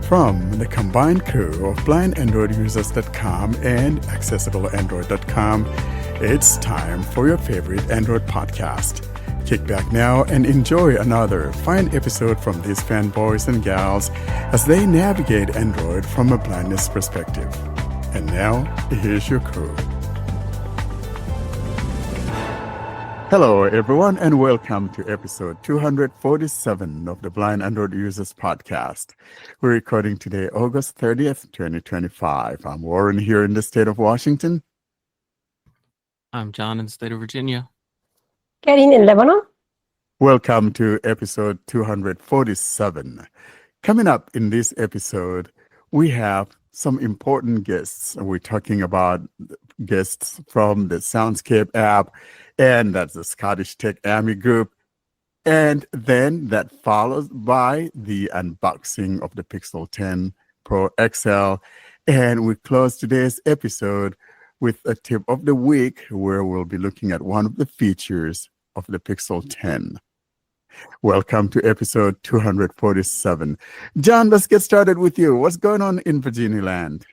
From the combined crew of blindandroidusers.com and accessibleandroid.com, it's time for your favorite Android podcast. Kick back now and enjoy another fine episode from these fanboys and gals as they navigate Android from a blindness perspective. And now, here's your crew. Hello, everyone, and welcome to episode 247 of the Blind Android Users Podcast. We're recording today, August 30th, 2025. I'm Warren here in the state of Washington. I'm John in the state of Virginia. Karin in Lebanon. Welcome to episode 247. Coming up in this episode, we have some important guests. We're talking about guests from the Soundscape app, and that's the Scottish Tech Army Group. And then that follows by the unboxing of the Pixel 10 Pro XL. And we close today's episode with a tip of the week where we'll be looking at one of the features of the Pixel 10. Welcome to episode 247. John, let's get started with you. What's going on in Virginia land?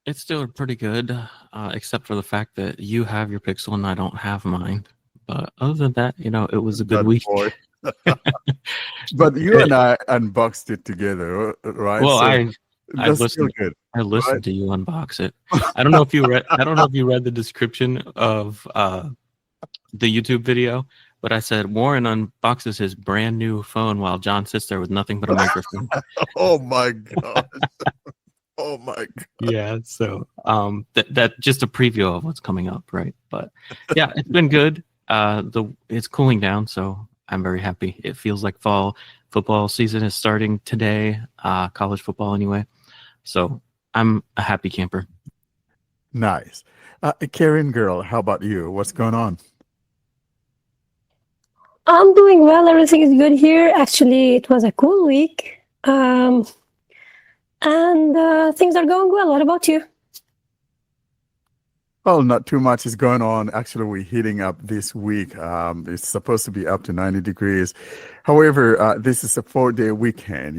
It's still pretty good, except for the fact that you have your Pixel and I don't have mine. But other than that, it was a good week. But you and I unboxed it together, right? Well, so I listened. good, I listened right? to you unbox it. I don't know if you read. I don't know if you read the description of the YouTube video, but I said Warren unboxes his brand new phone while John sits there with nothing but a microphone. Oh my God. Oh my God. Yeah, so that just a preview of what's coming up, right? But yeah, it's been good. It's cooling down, so I'm very happy. It feels like fall football season is starting today, college football anyway. So I'm a happy camper. Nice. Karen girl, how about you? What's going on? I'm doing well. Everything is good here. Actually, it was a cool week. And things are going well. What about you? Well, not too much is going on. Actually, we're heating up this week. It's supposed to be up to 90 degrees. However, this is a 4-day weekend.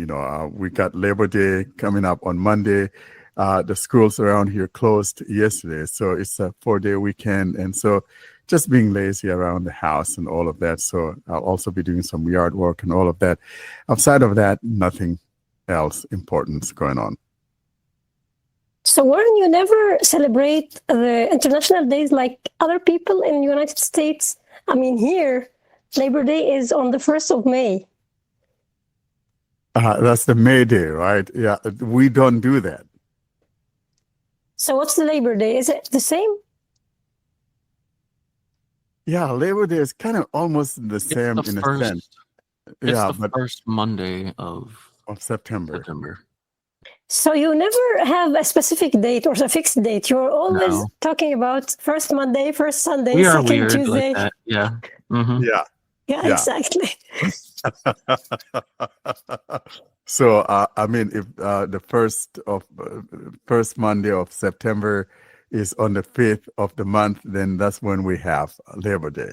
We got Labor Day coming up on Monday. The schools around here closed yesterday. So it's a 4-day weekend. And so just being lazy around the house and all of that. So I'll also be doing some yard work and all of that. Outside of that, nothing else important going on. So, Warren, you never celebrate the international days like other people in the United States? I mean, here, Labor Day is on the 1st of May. That's the May Day, right? Yeah, we don't do that. So what's the Labor Day? Is it the same? Yeah, Labor Day is kind of almost the same in a sense. It's the first Monday of September. So you never have a specific date or a fixed date. You're always talking about first Monday, first Sunday, we are second weird Tuesday. like that. Yeah. Mm-hmm. Yeah, exactly. So I mean, if the first Monday of September is on the 5th of the month, then that's when we have Labor Day.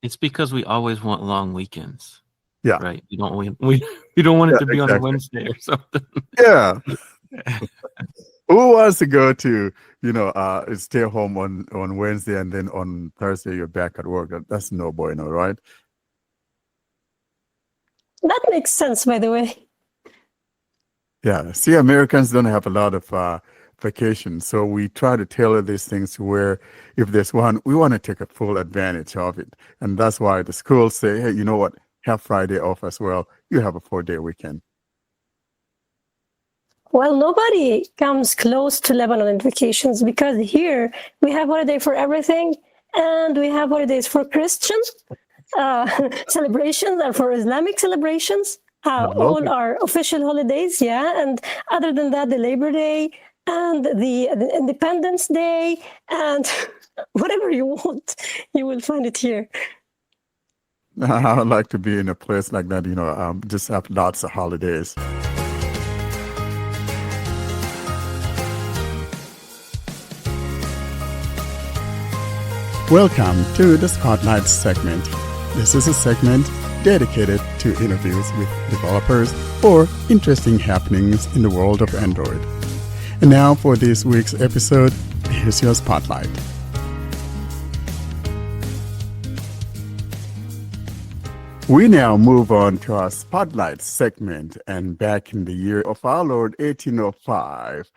It's because we always want long weekends. Yeah. Right. You don't want it to be on a Wednesday or something. Yeah. Who wants to go to, stay home on Wednesday and then on Thursday you're back at work? That's no bueno, right? That makes sense, by the way. Yeah. See, Americans don't have a lot of vacation. So we try to tailor these things to where if there's one, we want to take a full advantage of it. And that's why the schools say, hey, you know what? Have Friday off as well. You have a 4-day weekend. Well, nobody comes close to Lebanon in vacations because here we have holiday for everything, and we have holidays for Christian celebrations and for Islamic celebrations. All are official holidays, yeah. And other than that, the Labor Day and the Independence Day and whatever you want, you will find it here. I would like to be in a place like that, just have lots of holidays. Welcome to the Spotlight segment. This is a segment dedicated to interviews with developers or interesting happenings in the world of Android. And now for this week's episode, here's your spotlight. We now move on to our spotlight segment, and back in the year of our Lord 1805,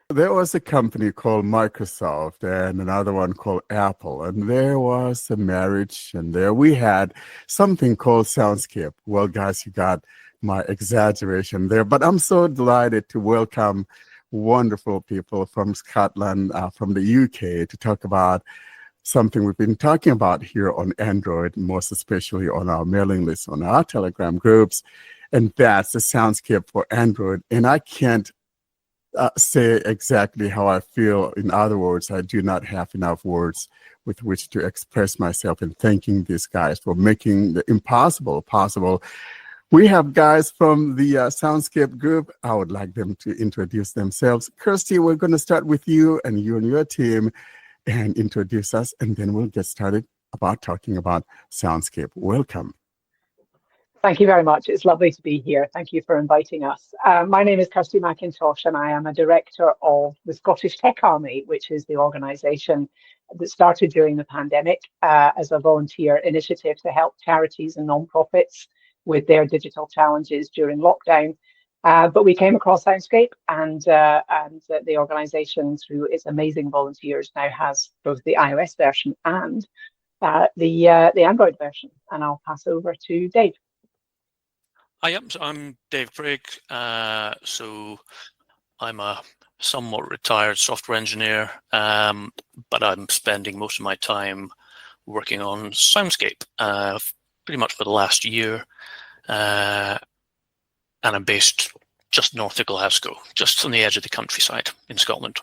there was a company called Microsoft and another one called Apple, and there was a marriage, and there we had something called Soundscape. Well, guys, you got my exaggeration there, but I'm so delighted to welcome wonderful people from Scotland, from the UK, to talk about something we've been talking about here on Android, most especially on our mailing list, on our Telegram groups, and that's the Soundscape for Android. And I can't say exactly how I feel. In other words, I do not have enough words with which to express myself in thanking these guys for making the impossible possible. We have guys from the Soundscape group. I would like them to introduce themselves. Kirsty, we're going to start with you and your team, and introduce us, and then we'll get started about talking about Soundscape. Welcome. Thank you very much. It's lovely to be here. Thank you for inviting us. My name is Kirsty Macintosh, and I am a director of the Scottish Tech Army, which is the organisation that started during the pandemic as a volunteer initiative to help charities and non-profits with their digital challenges during lockdown. But we came across Soundscape, and the organisation, through its amazing volunteers, now has both the iOS version and the Android version. And I'll pass over to Dave. Hi, so I'm Dave Craig. So I'm a somewhat retired software engineer, but I'm spending most of my time working on Soundscape, pretty much for the last year. And I'm based just north of Glasgow, just on the edge of the countryside in Scotland.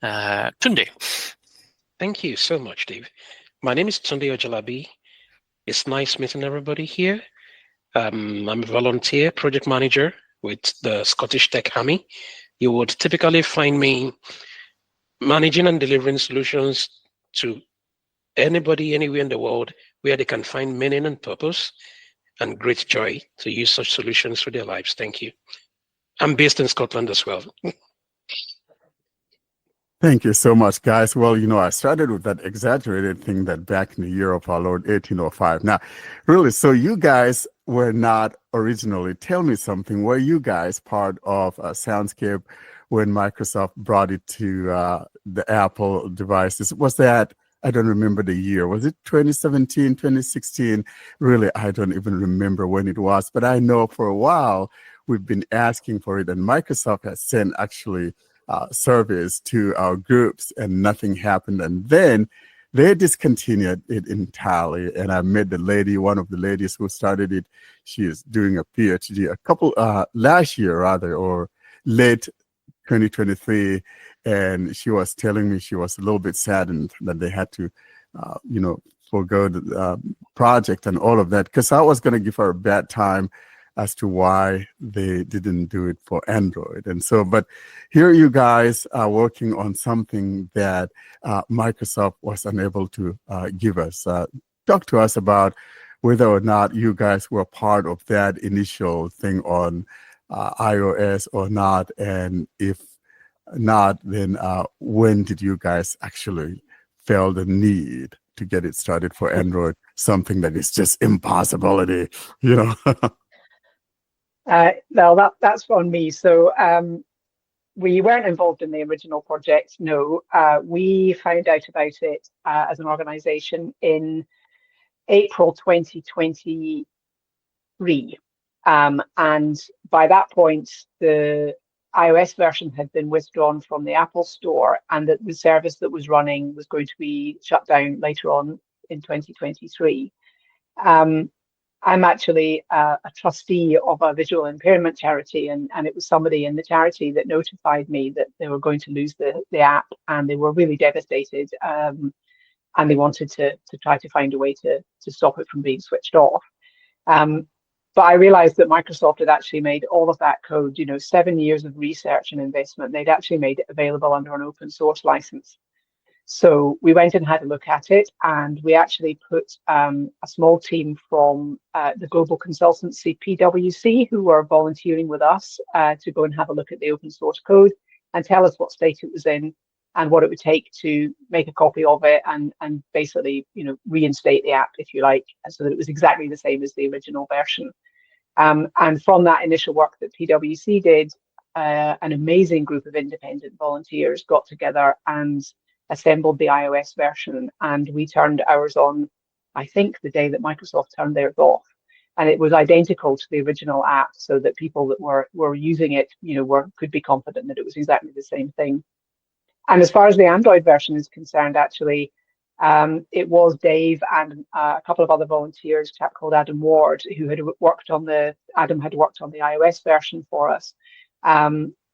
Tunde. Thank you so much, Dave. My name is Tunde Ojelabe. It's nice meeting everybody here. I'm a volunteer project manager with the Scottish Tech Army. You would typically find me managing and delivering solutions to anybody, anywhere in the world, where they can find meaning and purpose and great joy to use such solutions for their lives. Thank you. I'm based in Scotland as well. Thank you so much, guys. Well, I started with that exaggerated thing that back in the year of our Lord 1805. Now, really, so you guys were not originally, tell me something, were you guys part of Soundscape when Microsoft brought it to the Apple devices? Was that, I don't remember the year. Was it 2017, 2016? Really, I don't even remember when it was. But I know for a while we've been asking for it, and Microsoft has sent actually surveys to our groups, and nothing happened. And then they discontinued it entirely. And I met the lady, one of the ladies who started it. She is doing a PhD last year rather, or late 2023, and she was telling me she was a little bit saddened that they had to, forego the project and all of that, because I was going to give her a bad time as to why they didn't do it for Android. And so, but here you guys are working on something that Microsoft was unable to give us. Talk to us about whether or not you guys were part of that initial thing on iOS or not, and if not, then when did you guys actually feel the need to get it started for Android, something that is just impossibility, Well, that's on me. So we weren't involved in the original project, no. We found out about it as an organization in April 2023. And by that point, the iOS version had been withdrawn from the Apple Store, and that the service that was running was going to be shut down later on in 2023. I'm actually a trustee of a visual impairment charity, and it was somebody in the charity that notified me that they were going to lose the app, and they were really devastated, and they wanted to try to find a way to stop it from being switched off. But I realized that Microsoft had actually made all of that code, 7 years of research and investment. They'd actually made it available under an open source license. So we went and had a look at it, and we actually put a small team from the global consultancy PwC, who were volunteering with us to go and have a look at the open source code and tell us what state it was in and what it would take to make a copy of it and basically, reinstate the app, if you like, so that it was exactly the same as the original version. And from that initial work that PwC did, an amazing group of independent volunteers got together and assembled the iOS version, and we turned ours on, I think, the day that Microsoft turned theirs off. And it was identical to the original app, so that people that were using it, could be confident that it was exactly the same thing. And as far as the Android version is concerned, actually, it was Dave and a couple of other volunteers, a chap called Adam Ward, who had worked on the iOS version for us.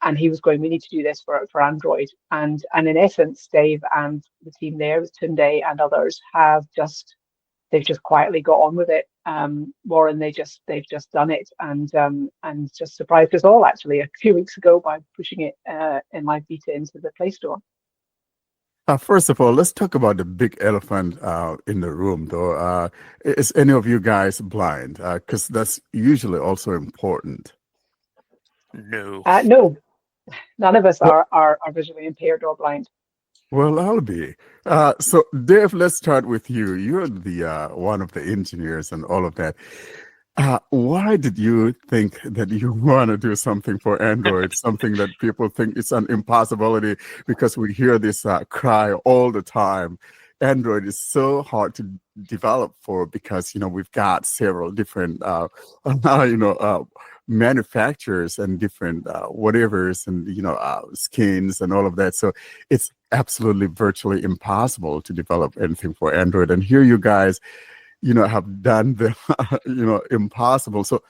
And he was going, we need to do this for Android. And in essence, Dave and the team there with Tunde and others they've just quietly got on with it. Warren, they've just done it and just surprised us all actually a few weeks ago by pushing it in live beta into the Play Store. First of all, let's talk about the big elephant in the room, though. Is any of you guys blind? Because that's usually also important. No. No, none of us are visually impaired or blind. Well, I'll be. So, Dave, let's start with you. You're the one of the engineers and all of that. Why did you think that you want to do something for Android, something that people think is an impossibility? Because we hear this cry all the time. Android is so hard to develop for because, we've got several different, manufacturers and different whatevers and, skins and all of that. So it's absolutely virtually impossible to develop anything for Android. And here you guys, have done the, impossible. So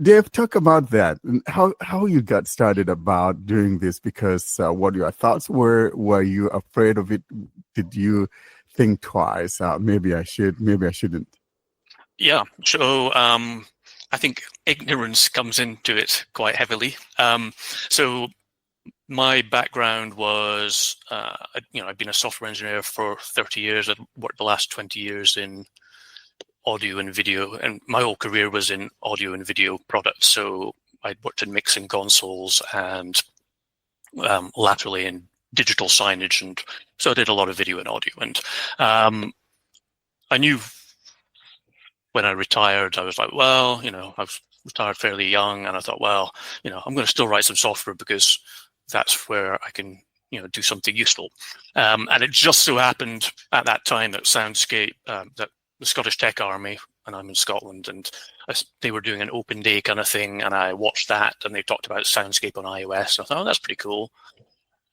Dave, talk about that and how you got started about doing this, because what your thoughts were you afraid of it? Did you think twice? Maybe I should, maybe I shouldn't. Yeah. So I think ignorance comes into it quite heavily. So my background was, I've been a software engineer for 30 years. I've worked the last 20 years in audio and video, and my whole career was in audio and video products. So I worked in mixing consoles and laterally in digital signage, and so I did a lot of video and audio. And I knew when I retired, I was like, well, I was retired fairly young, and I thought, well, I'm going to still write some software because that's where I can, do something useful. And it just so happened at that time that Soundscape, that the Scottish Tech Army, and I'm in Scotland, and they were doing an open day kind of thing, and I watched that, and they talked about Soundscape on iOS. I thought, oh, that's pretty cool.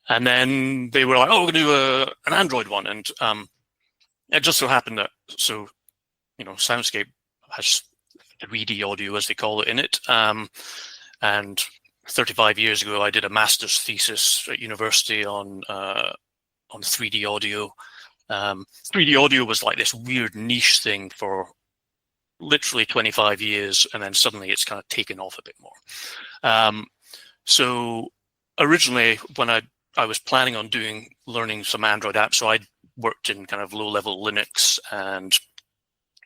And then they were like, oh, we're going to do an Android one, and it just so happened that Soundscape has 3D audio, as they call it, in it. And 35 years ago, I did a master's thesis at university on 3D audio. 3D audio was like this weird niche thing for literally 25 years, and then suddenly it's kind of taken off a bit more. So originally, when I was planning on learning some Android apps, so I worked in kind of low-level Linux, and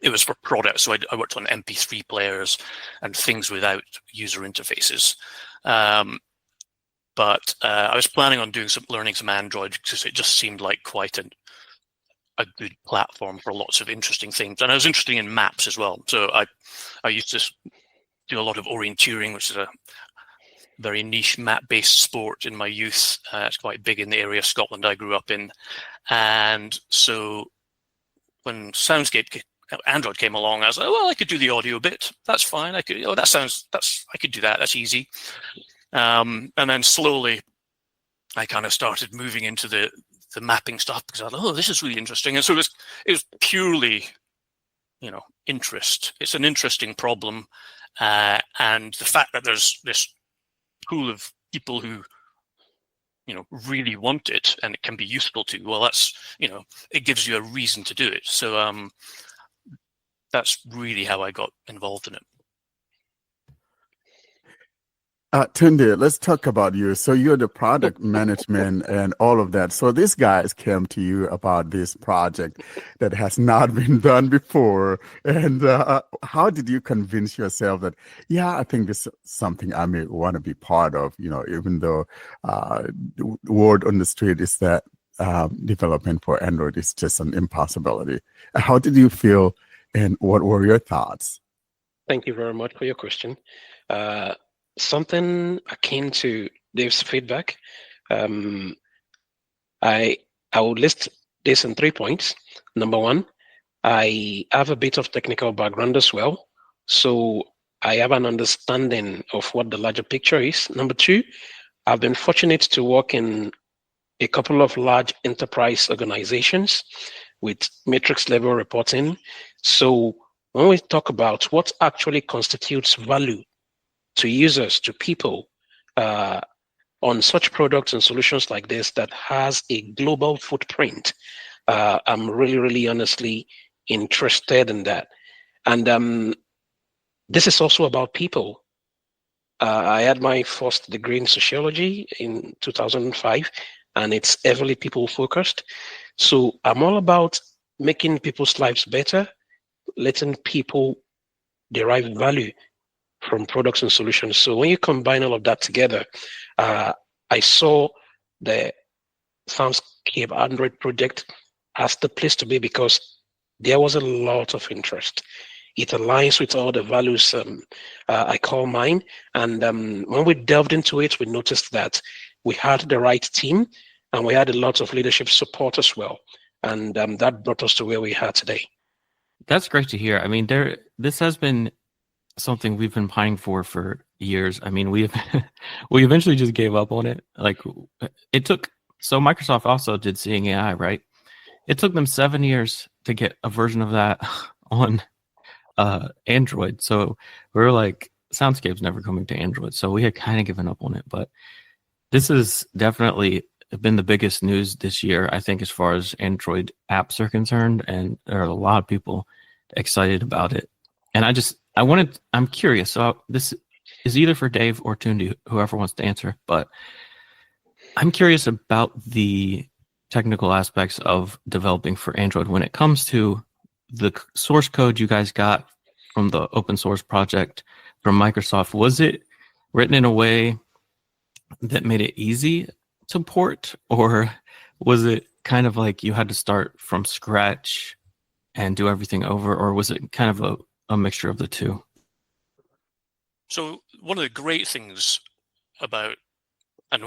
it was for products. So I worked on MP3 players and things without user interfaces. But I was planning on learning some Android because it just seemed like quite a good platform for lots of interesting things. And I was interested in maps as well. So I used to do a lot of orienteering, which is a very niche map-based sport in my youth. It's quite big in the area of Scotland I grew up in. And so when Android came along, I was like, well, I could do the audio bit. That's fine. I could do that. That's easy. And then slowly I kind of started moving into the mapping stuff because I thought, oh, this is really interesting. And so it was purely, interest. It's an interesting problem. And the fact that there's this pool of people who, really want it and it can be useful to, well, that's, it gives you a reason to do it. So that's really how I got involved in it. Tunde, let's talk about you. So you're the product management and all of that. So these guys came to you about this project that has not been done before. And how did you convince yourself that, yeah, I think this is something I may want to be part of, even though the word on the street is that development for Android is just an impossibility. How did you feel and what were your thoughts? Thank you very much for your question. Something akin to Dave's feedback. I would list this in 3 points. Number one, I have a bit of technical background as well, so I have an understanding of what the larger picture is. Number two, I've been fortunate to work in a couple of large enterprise organizations with matrix level reporting. So when we talk about what actually constitutes value to users, to people, on such products and solutions like this that has a global footprint, I'm really, really honestly interested in that. And this is also about people. I had my first degree in sociology in 2005, and it's heavily people focused. So I'm all about making people's lives better, letting people derive value from products and solutions. So when you combine all of that together, I saw the Soundscape Android project as the place to be because there was a lot of interest. It aligns with all the values I call mine. And when we delved into it, we noticed that we had the right team and we had a lot of leadership support as well. And that brought us to where we are today. That's great to hear. I mean, this has been something we've been pining for years. I mean, we eventually just gave up on it. Like so Microsoft also did Seeing AI, right? It took them 7 years to get a version of that on Android. So we were like, Soundscape's never coming to Android. So we had kind of given up on it. But this has definitely been the biggest news this year, I think, as far as Android apps are concerned. And there are a lot of people excited about it. And I'm curious. So this is either for Dave or Tunde, whoever wants to answer. But I'm curious about the technical aspects of developing for Android when it comes to the source code you guys got from the open source project from Microsoft. Was it written in a way that made it easy to port, or was it kind of like you had to start from scratch and do everything over, or was it kind of a mixture of the two? So one of the great things about, and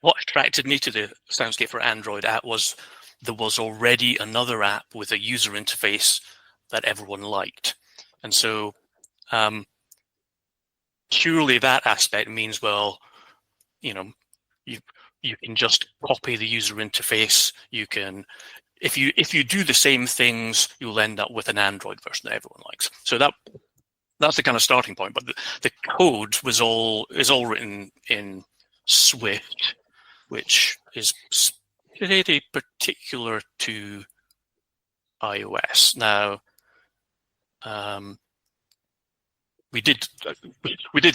what attracted me to the Soundscape for Android app was there was already another app with a user interface that everyone liked. And so surely that aspect means, well, you can just copy the user interface. You can, if you do the same things, you'll end up with an Android version that everyone likes. So that's the kind of starting point. But the code is all written in Swift, which is pretty particular to iOS. Now, we did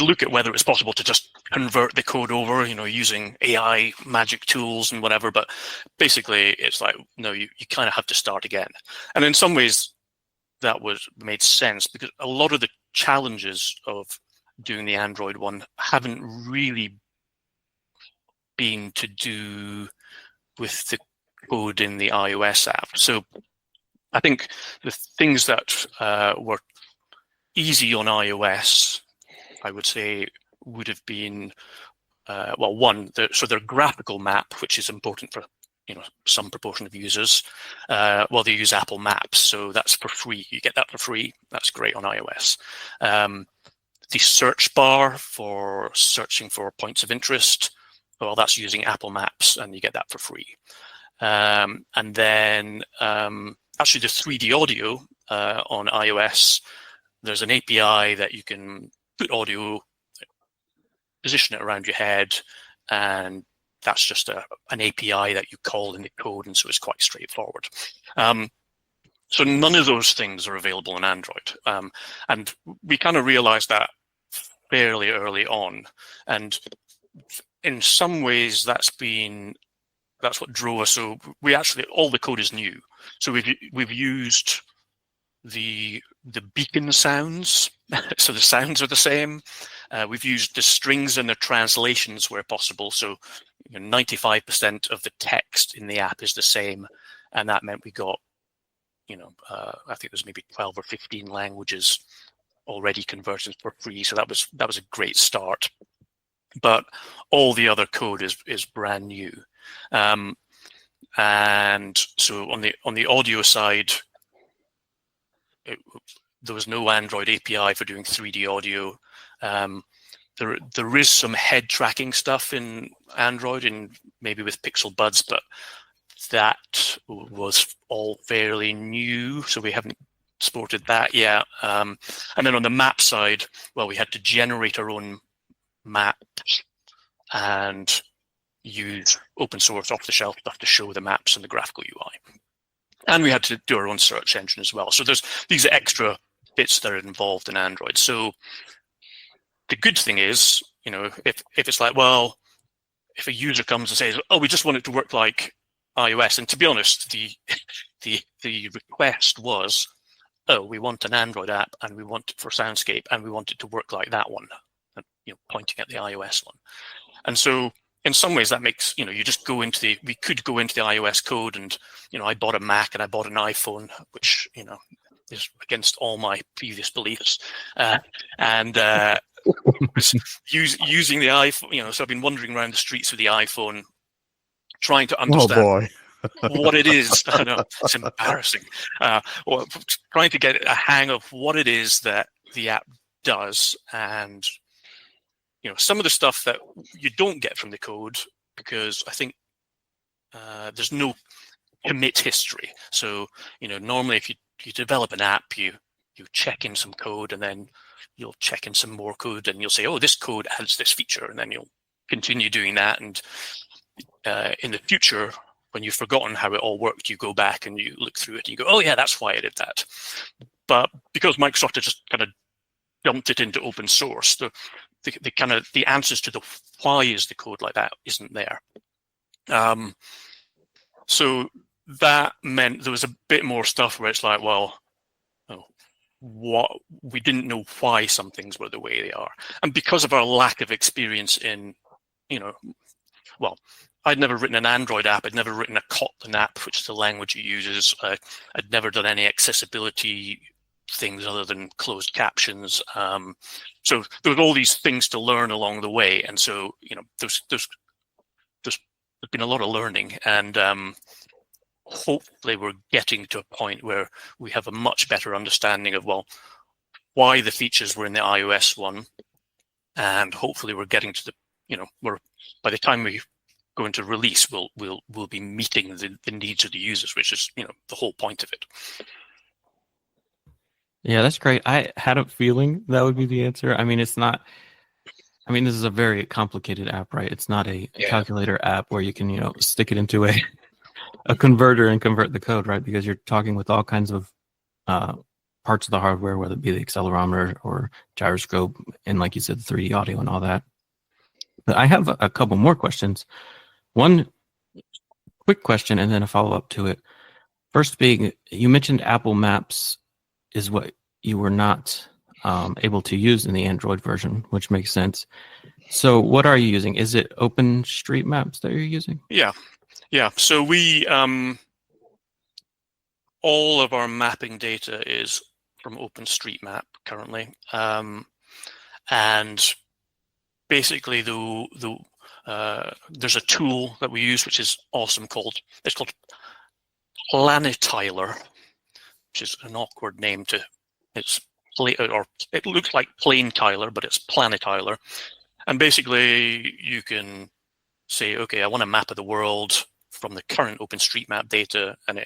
look at whether it was possible to just convert the code over, using AI magic tools and whatever. But basically, it's like, no, you kind of have to start again. And in some ways, that made sense because a lot of the challenges of doing the Android one haven't really been to do with the code in the iOS app. So I think the things that were easy on iOS, I would say, would have been, one, their graphical map, which is important for some proportion of users. They use Apple Maps, so that's for free. You get that for free. That's great on iOS. The search bar for searching for points of interest, well, that's using Apple Maps, and you get that for free. And then actually the 3D audio on iOS, there's an API that you can put audio, position it around your head, and that's just an API that you call in the code, and so it's quite straightforward. So none of those things are available on Android. And we kind of realized that fairly early on, and in some ways that's what drove us. So we actually, all the code is new. So we've used the beacon sounds, so the sounds are the same. We've used the strings and the translations where possible. So 95% of the text in the app is the same, and that meant we got, I think there's maybe 12 or 15 languages already converted for free. So that was a great start. But all the other code is brand new. And so on the audio side, there was no Android API for doing 3D audio. There is some head tracking stuff in Android and maybe with Pixel Buds, but that was all fairly new, so we haven't supported that yet. And then on the map side, well, we had to generate our own maps and use open source off-the-shelf stuff to show the maps and the graphical UI. And we had to do our own search engine as well. So there's these extra bits that are involved in Android. So the good thing is, if it's like, well, if a user comes and says, oh, we just want it to work like iOS, and to be honest, the request was, oh, we want an Android app and we want it for Soundscape and we want it to work like that one, pointing at the iOS one. And so in some ways that makes, you just go into we could go into the iOS code and, I bought a Mac and I bought an iPhone, which, is against all my previous beliefs. And using the iPhone, so I've been wandering around the streets with the iPhone, trying to understand what it is. I know, it's embarrassing. Trying to get a hang of what it is that the app does, and some of the stuff that you don't get from the code, because I think there's no commit history. So normally if you develop an app, you check in some code and then you'll check in some more code and you'll say, oh, this code adds this feature, and then you'll continue doing that. And in the future, when you've forgotten how it all worked, you go back and you look through it and you go, oh yeah, that's why I did that. But because Microsoft has just kind of dumped it into open source, the answers to the why is the code like that isn't there. So that meant there was a bit more stuff where it's like, well, what we didn't know why some things were the way they are, and because of our lack of experience in, well, I'd never written an Android app, I'd never written a Kotlin app, which is the language it uses. I'd never done any accessibility things other than closed captions. So there were all these things to learn along the way, and so there's been a lot of learning, and hopefully we're getting to a point where we have a much better understanding of, well, why the features were in the iOS one, and hopefully we're getting to the, we're, by the time we go into release, we'll be meeting the needs of the users, which is, the whole point of it. Yeah, that's great. I had a feeling that would be the answer. I mean, it's not, this is a very complicated app, right? It's not a calculator app where you can, stick it into a converter and convert the code, right? Because you're talking with all kinds of parts of the hardware, whether it be the accelerometer or gyroscope, and like you said, 3D audio and all that. But I have a couple more questions. One quick question and then a follow-up to it. First being, you mentioned Apple Maps is what you were not able to use in the Android version, which makes sense. So what are you using? Is it OpenStreetMaps that you're using? Yeah, so we, all of our mapping data is from OpenStreetMap currently. And basically there's a tool that we use, which is awesome, it's called Planetiler, which is an awkward name it looks like Plain Tiler, but it's Planetiler. And basically you can say, okay, I want a map of the world from the current OpenStreetMap data, and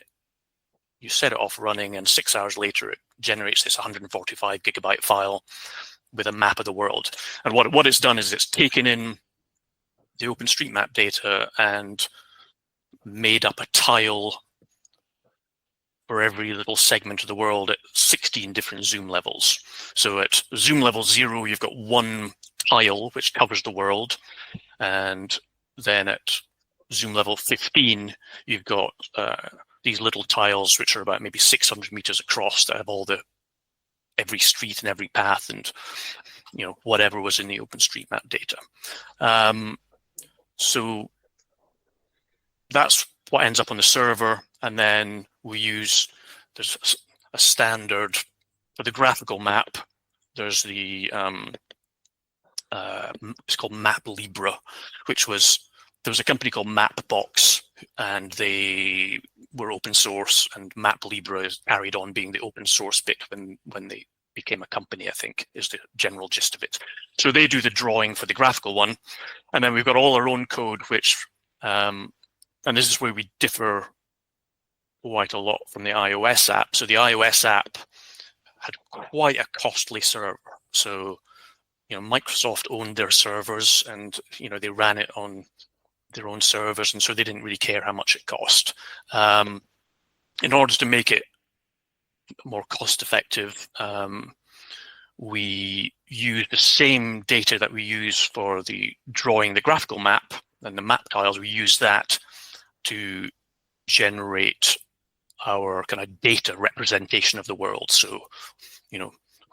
you set it off running, and 6 hours later it generates this 145 gigabyte file with a map of the world. And what it's done is it's taken in the OpenStreetMap data and made up a tile for every little segment of the world at 16 different zoom levels. So at zoom level 0, you've got one tile which covers the world, and then at zoom level 15, you've got these little tiles which are about maybe 600 meters across that have every street and every path and whatever was in the OpenStreetMap data. So that's what ends up on the server, and then there's a standard for the graphical map. There's the it's called Map Libra, there was a company called Mapbox, and they were open source, and Map Libra is carried on being the open source bit when they became a company, I think, is the general gist of it. So they do the drawing for the graphical one, and then we've got all our own code, which and this is where we differ quite a lot from the iOS app. So the iOS app had quite a costly server. So Microsoft owned their servers, and they ran it on their own servers, and so they didn't really care how much it cost. In order to make it more cost effective, we use the same data that we use for the drawing the graphical map and the map tiles. We use that to generate our kind of data representation of the world. So,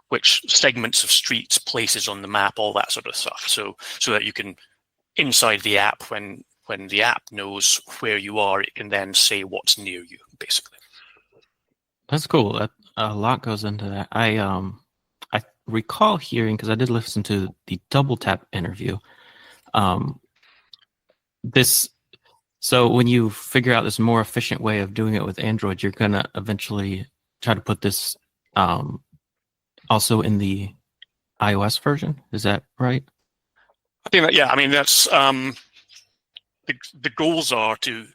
which segments of streets, places on the map, all that sort of stuff. So that you can, inside the app, when the app knows where you are, it can then say what's near you, basically. That's cool. A lot goes into that. I recall hearing, because I did listen to the Double Tap interview. So when you figure out this more efficient way of doing it with Android, you're gonna eventually try to put this also in the iOS version. Is that right? I think that, yeah. I mean, that's the goals are to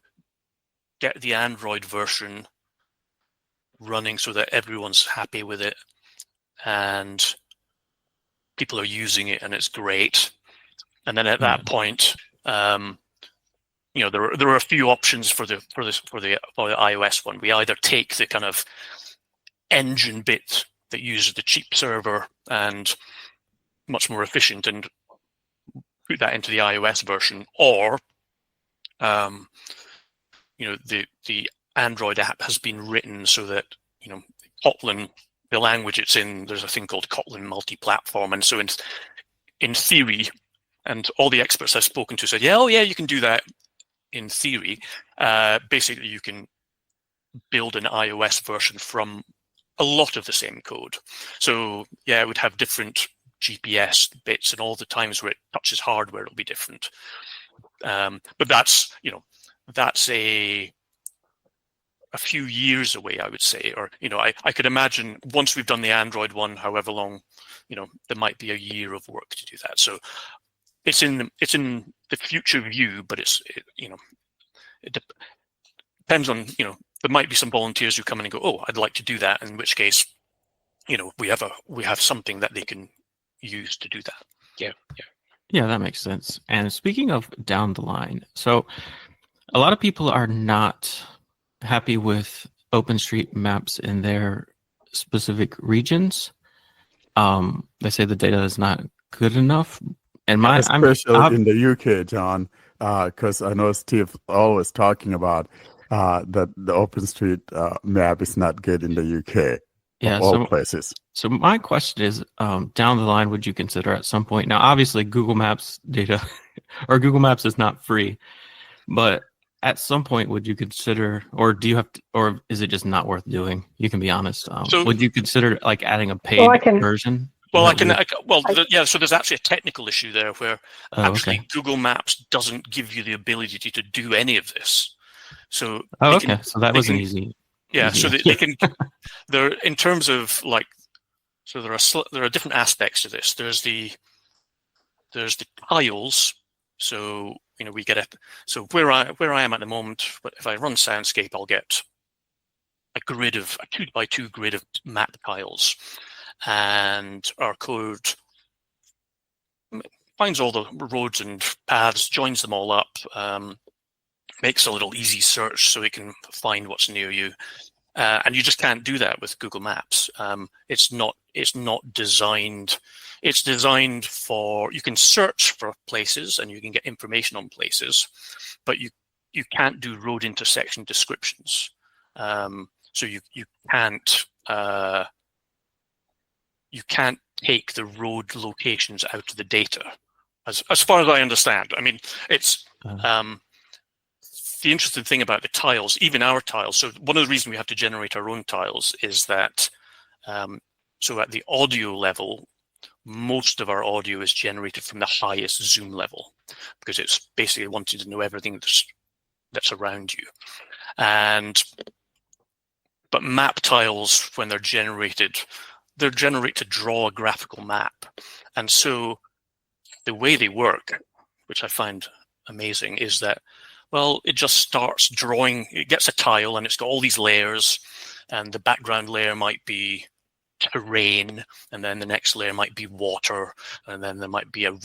get the Android version running so that everyone's happy with it and people are using it and it's great. And then at that point, there are a few options for the iOS one. We either take the kind of engine bit that uses the cheap server and much more efficient and put that into the iOS version, or the Android app has been written so that Kotlin, the language it's in, there's a thing called Kotlin multi-platform, and so in theory, and all the experts I've spoken to said, yeah, you can do that in theory. Basically, you can build an iOS version from a lot of the same code. So yeah, it would have different GPS bits, and all the times where it touches hardware, it'll be different. But that's a few years away, I would say. Or I could imagine once we've done the Android one, however long, there might be a year of work to do that. So it's in the future view, but it depends on there might be some volunteers who come in and go, oh, I'd like to do that, in which case we have something that they can use to do that. Yeah, that makes sense. And speaking of down the line, so a lot of people are not happy with OpenStreetMaps in their specific regions. They say the data is not good enough. And especially in the UK, John, because I know Steve always talking about that the OpenStreetMap is not good in the UK. Yeah, all places. So my question is, down the line, would you consider at some point? Now, obviously, Google Maps data or Google Maps is not free, but at some point, would you consider, or do you have to, or is it just not worth doing? You can be honest. Would you consider like adding a paid version? So there's actually a technical issue there where Google Maps doesn't give you the ability to do any of this. So so that was an easy. Yeah, so they can. There, in terms of like, so there are different aspects to this. There's the tiles. So we get it. So where I am at the moment, if I run Soundscape, I'll get a 2x2 grid of map tiles, and our code finds all the roads and paths, joins them all up, makes a little easy search so it can find what's near you. And you just can't do that with Google Maps. It's not designed. It's designed for, you can search for places and you can get information on places, but you can't do road intersection descriptions. So you can't take the road locations out of the data, as far as I understand. I mean, it's the interesting thing about the tiles, even our tiles. So one of the reasons we have to generate our own tiles is that, so at the audio level, most of our audio is generated from the highest zoom level, because it's basically wanting to know everything that's around you. But map tiles, when they're generated to draw a graphical map. And so the way they work, which I find amazing, is that, well, it just starts drawing. It gets a tile and it's got all these layers, and the background layer might be terrain, and then the next layer might be water, and then there might be a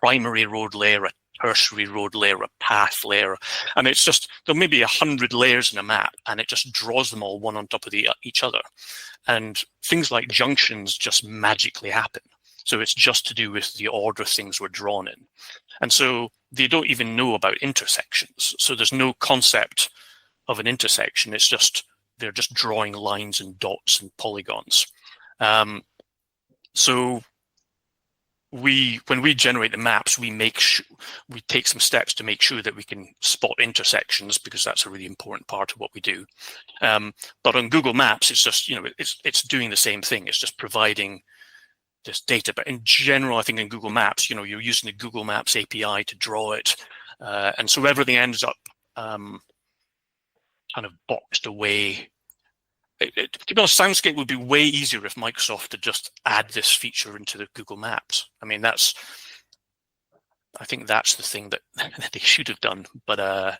primary road layer, a tertiary road layer, a path layer, and it's just, there may be 100 layers in a map, and it just draws them all one on top of each other. And things like junctions just magically happen. So it's just to do with the order things were drawn in. And so they don't even know about intersections. So there's no concept of an intersection. It's just, they're just drawing lines and dots and polygons. So when we generate the maps, we take some steps to make sure that we can spot intersections, because that's a really important part of what we do. But on Google Maps, it's just, it's doing the same thing. It's just providing this data. But in general, I think in Google Maps, you're using the Google Maps API to draw it. And so everything ends up kind of boxed away. To be honest, Soundscape would be way easier if Microsoft had just add this feature into the Google Maps. I mean, I think that's the thing that they should have done. But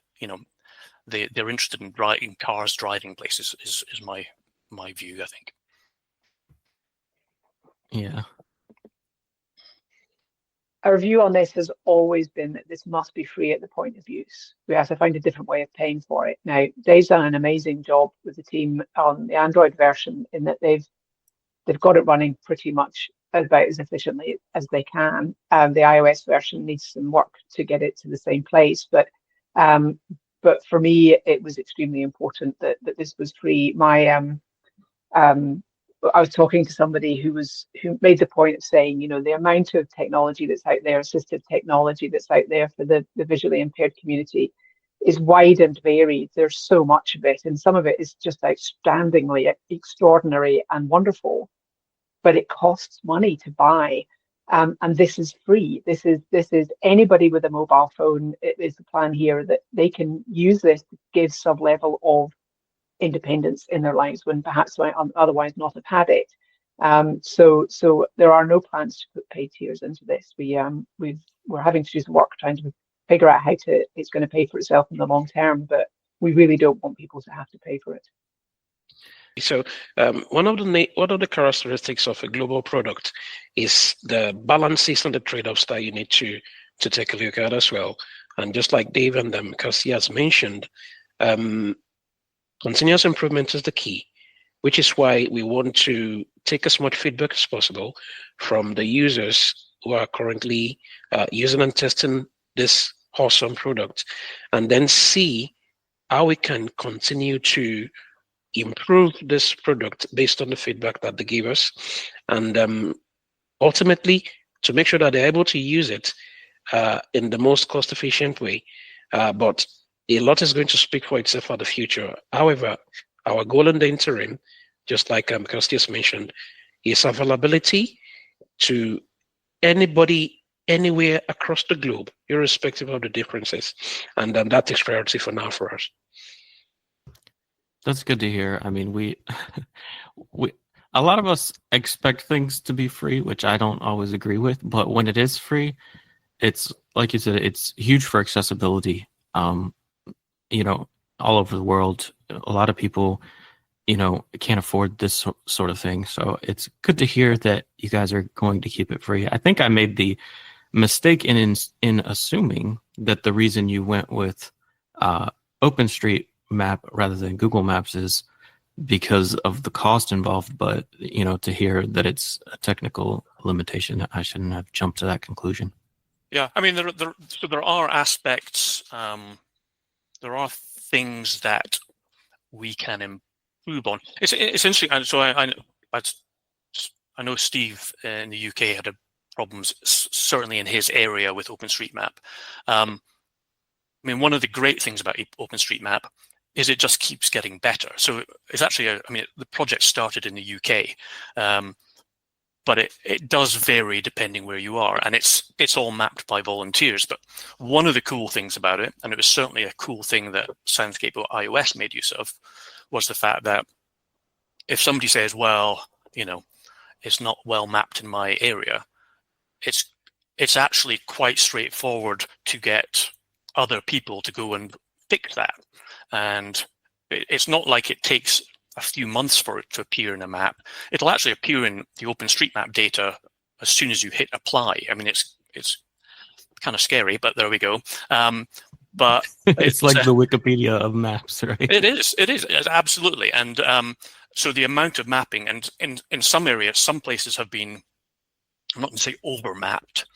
they're interested in cars driving places is my view, I think. Yeah. Our view on this has always been that this must be free at the point of use. We have to find a different way of paying for it. Now, Dave's done an amazing job with the team on the Android version, in that they've got it running pretty much about as efficiently as they can. The iOS version needs some work to get it to the same place, but for me, it was extremely important that this was free. I was talking to somebody who made the point of saying, the amount of technology that's out there, assistive technology that's out there for the visually impaired community, is wide and varied. There's so much of it, and some of it is just outstandingly extraordinary and wonderful, but it costs money to buy. And this is free. This is anybody with a mobile phone. It is the plan here that they can use this to give some level of independence in their lives when perhaps might otherwise not have had it. So there are no plans to put paid tiers into this. We're having to do some work trying to figure out how it's going to pay for itself in the long term, but we really don't want people to have to pay for it. So one of the characteristics of a global product is the balances and the trade-offs that you need to take a look at as well. And just like Dave and Kirsty has mentioned, continuous improvement is the key, which is why we want to take as much feedback as possible from the users who are currently using and testing this awesome product, and then see how we can continue to improve this product based on the feedback that they give us, and ultimately to make sure that they're able to use it in the most cost-efficient way. But a lot is going to speak for itself for the future. However, our goal in the interim, just like Kirsty has mentioned, is availability to anybody, anywhere across the globe, irrespective of the differences. And that takes priority for now for us. That's good to hear. I mean, we a lot of us expect things to be free, which I don't always agree with. But when it is free, it's like you said, it's huge for accessibility. All over the world, a lot of people, can't afford this sort of thing. So it's good to hear that you guys are going to keep it free. I think I made the mistake in assuming that the reason you went with OpenStreetMap rather than Google Maps is because of the cost involved, but to hear that it's a technical limitation, I shouldn't have jumped to that conclusion. Yeah, I mean, there are aspects, there are things that we can improve on. It's interesting, and so I know Steve in the UK had problems certainly in his area with OpenStreetMap. I mean, one of the great things about OpenStreetMap is it just keeps getting better. So it's actually, I mean, the project started in the UK, but it does vary depending where you are, and it's all mapped by volunteers. But one of the cool things about it, and it was certainly a cool thing that Soundscape or iOS made use of, was the fact that if somebody says, well, it's not well mapped in my area, it's actually quite straightforward to get other people to go and fix that. And it's not like it takes a few months for it to appear in a map. It'll actually appear in the OpenStreetMap data as soon as you hit apply. I mean, it's kind of scary, but there we go. But it's like the Wikipedia of maps, right? It is absolutely. And so the amount of mapping, and in some areas, some places have been, I'm not going to say over mapped,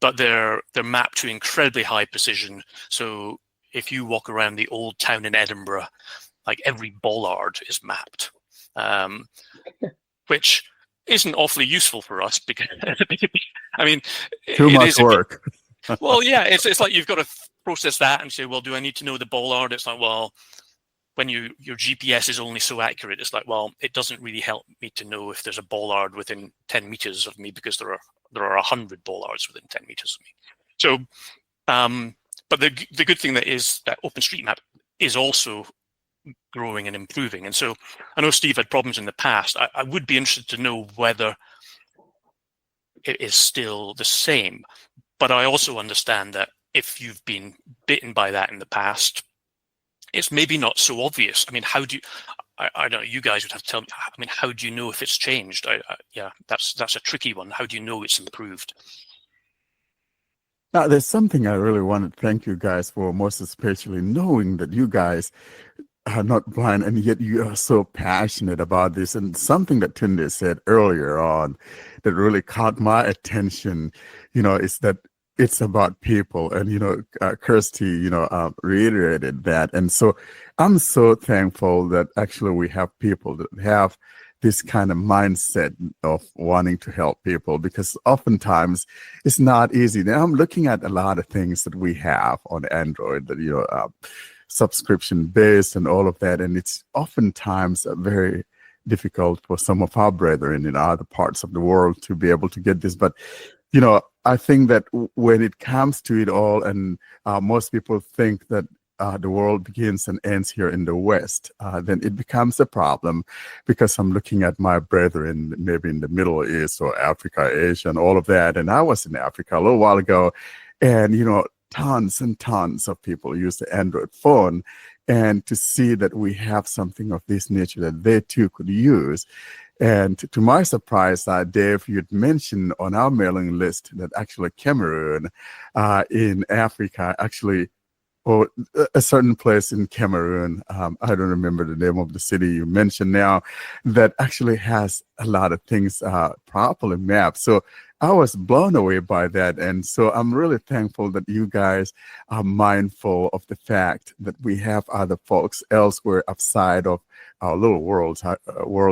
but they're mapped to incredibly high precision. So if you walk around the old town in Edinburgh, like every bollard is mapped, which isn't awfully useful for us because, I mean, too much work. Well, yeah, it's like you've got to process that and say, well, do I need to know the bollard? It's like, well, when your GPS is only so accurate, it's like, well, it doesn't really help me to know if there's a bollard within 10 meters of me because there are 100 bollards within 10 meters of me. So, but the good thing that is that OpenStreetMap is also growing and improving. And so I know Steve had problems in the past. I would be interested to know whether it is still the same. But I also understand that if you've been bitten by that in the past, it's maybe not so obvious. I mean, how do you, I don't know, you guys would have to tell me, I mean, how do you know if it's changed? Yeah, that's a tricky one. How do you know it's improved? Now, there's something I really want to thank you guys for, most especially knowing that you guys are not blind and yet you are so passionate about this. And something that Tunde said earlier on that really caught my attention, is that it's about people. And, Kirsty, reiterated that. And so I'm so thankful that actually we have people that have this kind of mindset of wanting to help people, because oftentimes it's not easy. Now I'm looking at a lot of things that we have on Android that, subscription based and all of that. And it's oftentimes very difficult for some of our brethren in other parts of the world to be able to get this. But, I think that when it comes to it all, and most people think that the world begins and ends here in the West, then it becomes a problem, because I'm looking at my brethren maybe in the Middle East or Africa, Asia, and all of that. And I was in Africa a little while ago, and, tons and tons of people use the Android phone. And to see that we have something of this nature that they too could use. And to my surprise, Dave, you'd mentioned on our mailing list that actually Cameroon in Africa actually, or a certain place in Cameroon, I don't remember the name of the city you mentioned now, that actually has a lot of things properly mapped. So I was blown away by that. And so I'm really thankful that you guys are mindful of the fact that we have other folks elsewhere outside of our little world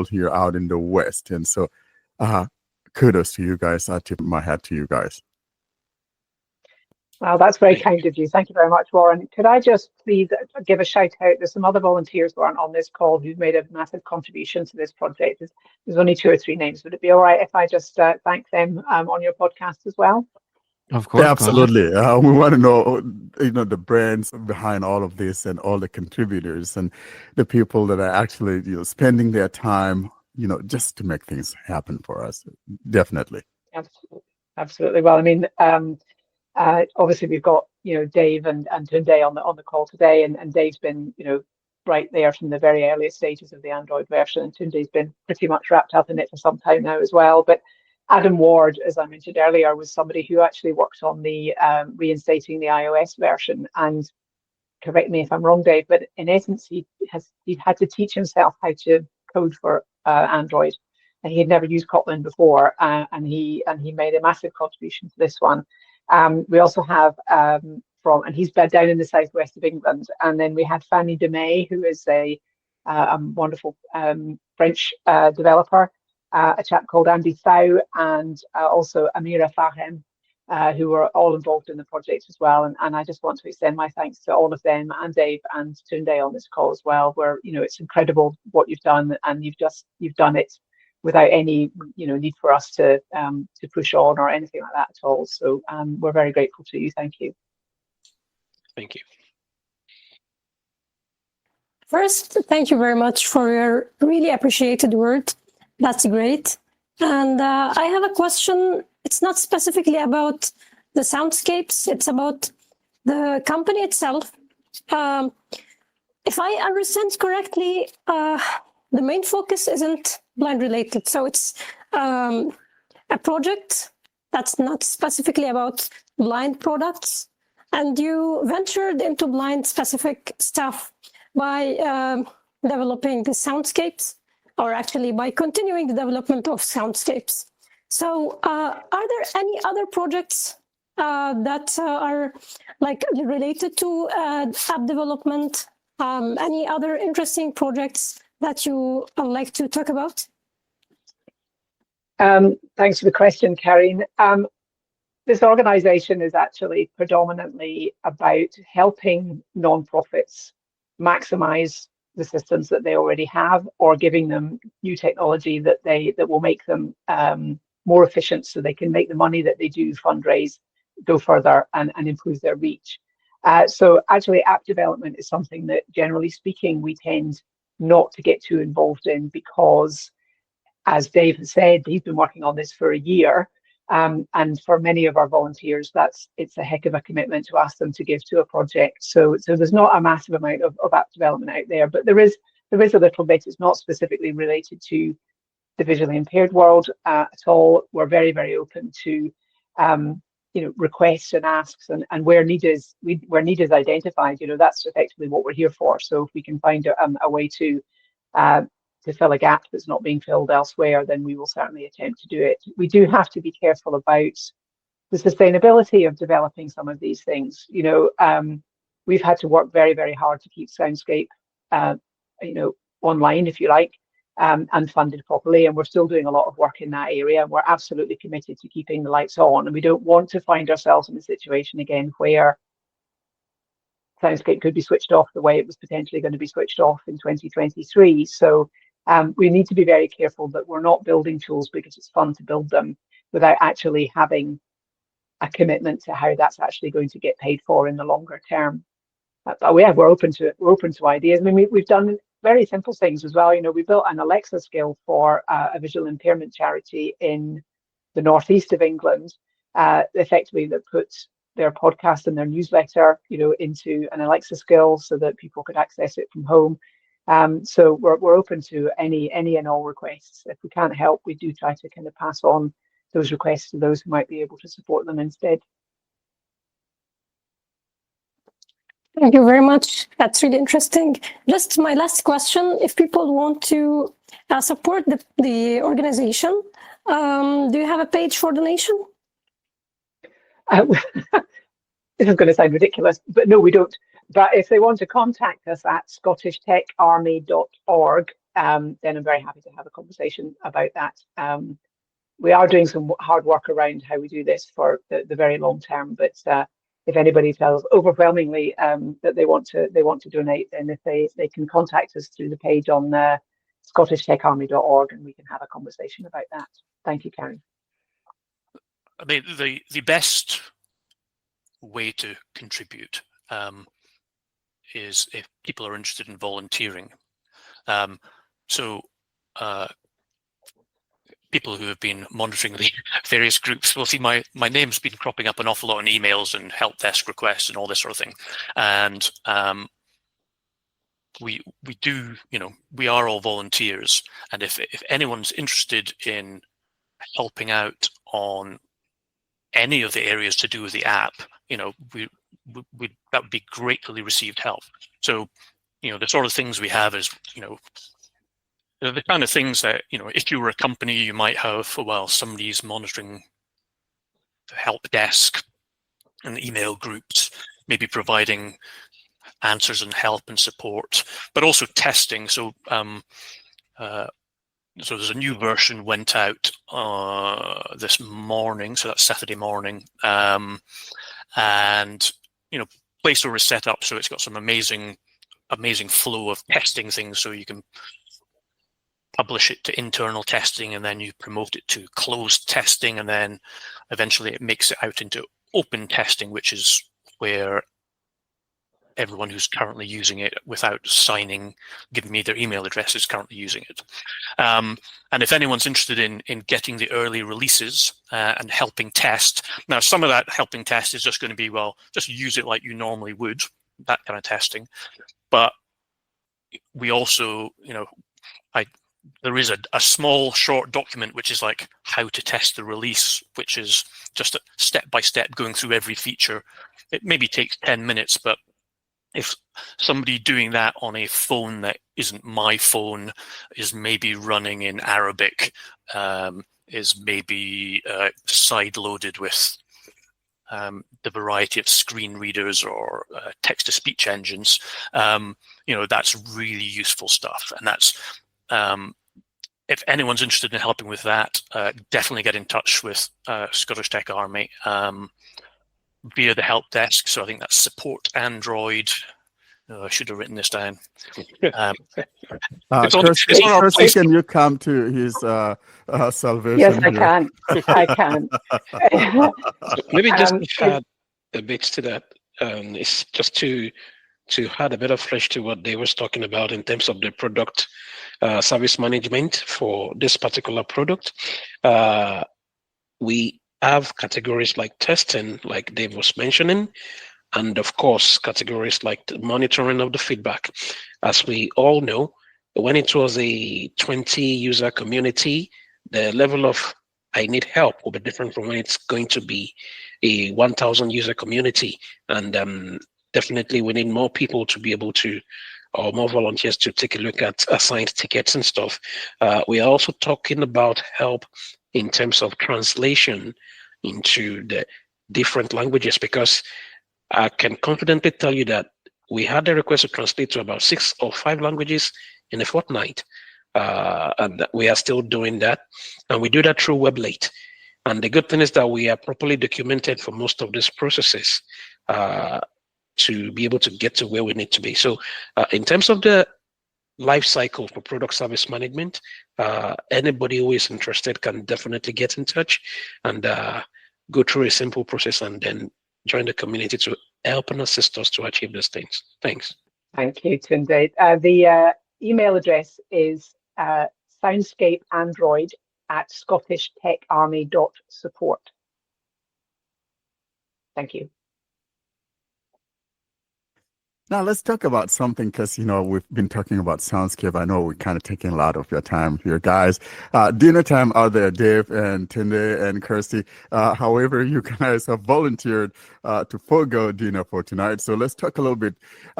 here out in the West. And so kudos to you guys. I tip my hat to you guys. Well, that's very kind of you. Thank you very much, Warren. Could I just please give a shout out? There's some other volunteers who aren't on this call who've made a massive contribution to this project. There's only 2 or 3 names. Would it be all right if I just thank them on your podcast as well? Of course. Yeah, absolutely. We want to know, the brands behind all of this and all the contributors and the people that are actually, spending their time, just to make things happen for us. Definitely. Absolutely. Well, I mean, obviously we've got Dave and Tunde on the call today, and Dave's been right there from the very earliest stages of the Android version, and Tunde's been pretty much wrapped up in it for some time now as well. But Adam Ward, as I mentioned earlier, was somebody who actually worked on the reinstating the iOS version. And correct me if I'm wrong, Dave, but in essence he had to teach himself how to code for Android, and he had never used Kotlin before, and he made a massive contribution to this one. We also have and he's down in the southwest of England, and then we had Fanny Demey, who is a wonderful French developer, a chap called Andy Thau, and also Amira Fahem, who were all involved in the project as well. And I just want to extend my thanks to all of them, and Dave and Tunde on this call as well, where, it's incredible what you've done, and you've done it without any need for us to push on or anything like that at all. So we're very grateful to you. Thank you. Thank you. First, thank you very much for your really appreciated word. That's great. And I have a question. It's not specifically about the Soundscapes. It's about the company itself. If I understand correctly, the main focus isn't blind related. So it's a project that's not specifically about blind products. And you ventured into blind specific stuff by developing the Soundscapes, or actually by continuing the development of Soundscapes. So are there any other projects that are like related to app development? Any other interesting projects that you would like to talk about? Thanks for the question, Karine. This organization is actually predominantly about helping nonprofits maximize the systems that they already have, or giving them new technology that will make them more efficient, so they can make the money that they do fundraise go further and improve their reach. So actually, app development is something that, generally speaking, we tend not to get too involved in, because, as Dave has said, he's been working on this for a year. And for many of our volunteers, it's a heck of a commitment to ask them to give to a project. So there's not a massive amount of app development out there, but there is a little bit. It's not specifically related to the visually impaired world at all. We're very, very open to requests and asks, and where need is identified, that's effectively what we're here for. So if we can find a way to fill a gap that's not being filled elsewhere, then we will certainly attempt to do it. We do have to be careful about the sustainability of developing some of these things. We've had to work very, very hard to keep Soundscape, online, if you like, and funded properly. And we're still doing a lot of work in that area. We're absolutely committed to keeping the lights on, and we don't want to find ourselves in a situation again where Soundscape could be switched off the way it was potentially going to be switched off in 2023. So we need to be very careful that we're not building tools because it's fun to build them, without actually having a commitment to how that's actually going to get paid for in the longer term. But yeah, we're open to ideas. I mean, we've done very simple things as well. We built an Alexa skill for a visual impairment charity in the northeast of England, effectively, that puts their podcast and their newsletter, into an Alexa skill so that people could access it from home. So we're open to any and all requests. If we can't help, we do try to kind of pass on those requests to those who might be able to support them instead. Thank you very much. That's really interesting. Just my last question: if people want to support the organization, do you have a page for donation? This is going to sound ridiculous, but no, we don't. But if they want to contact us at scottishtecharmy.org, then I'm very happy to have a conversation about that. We are doing some hard work around how we do this for the very long term. But if anybody feels overwhelmingly that they want to donate, then if they can contact us through the page on scottishtecharmy.org, and we can have a conversation about that. Thank you, Karen. I mean, the best way to contribute is if people are interested in volunteering. People who have been monitoring the various groups will see my name's been cropping up an awful lot in emails and help desk requests and all this sort of thing. And we do, we are all volunteers. And if anyone's interested in helping out on any of the areas to do with the app, that would be gratefully received help. So, the sort of things we have is, They're the kind of things that, if you were a company, you might have, well, somebody's monitoring the help desk and email groups, maybe providing answers and help and support, but also testing. So so there's a new version went out this morning, so that's Saturday morning, and Play Store is set up so it's got some amazing flow of testing things. So you can publish it to internal testing, and then you promote it to closed testing, and then eventually it makes it out into open testing, which is where everyone who's currently using it without giving me their email address is currently using it. And if anyone's interested in getting the early releases and helping test, now some of that helping test is just going to be, well, just use it like you normally would, that kind of testing. But we also, there is a small short document which is like how to test the release, which is just a step-by-step going through every feature. It maybe takes 10 minutes, but if somebody doing that on a phone that isn't my phone, is maybe running in Arabic, is maybe side-loaded with the variety of screen readers or text-to-speech engines, that's really useful stuff. And that's, if anyone's interested in helping with that, definitely get in touch with Scottish Tech Army via the help desk. So I think that's support Android. I should have written this down. Kirsty, can you come to his salvation? Yes, I can. I can. Maybe just to add a bit to that. It's just to add a bit of flesh to what they was talking about in terms of the product service management for this particular product. We have categories like testing, like Dave was mentioning, and of course, categories like the monitoring of the feedback. As we all know, when it was a 20-user community, the level of I need help will be different from when it's going to be a 1,000-user community. And definitely we need more people to be able to, or more volunteers to take a look at assigned tickets and stuff. We are also talking about help in terms of translation into the different languages, because I can confidently tell you that we had a request to translate to about 6 or 5 languages in a fortnight, and we are still doing that, and we do that through Weblate. And the good thing is that we are properly documented for most of these processes to be able to get to where we need to be. So in terms of the life cycle for product service management, anybody who is interested can definitely get in touch and go through a simple process and then join the community to help and assist us to achieve these things. Thanks. Thank you, Tunde. The email address is soundscapeandroid@scottishtecharmy.support. Thank you. Now let's talk about something, because we've been talking about Soundscape. I know we're kind of taking a lot of your time here, guys. Dinner time out there, Dave and Tunde and Kirsty. However, you guys have volunteered to forego dinner for tonight. So let's talk a little bit.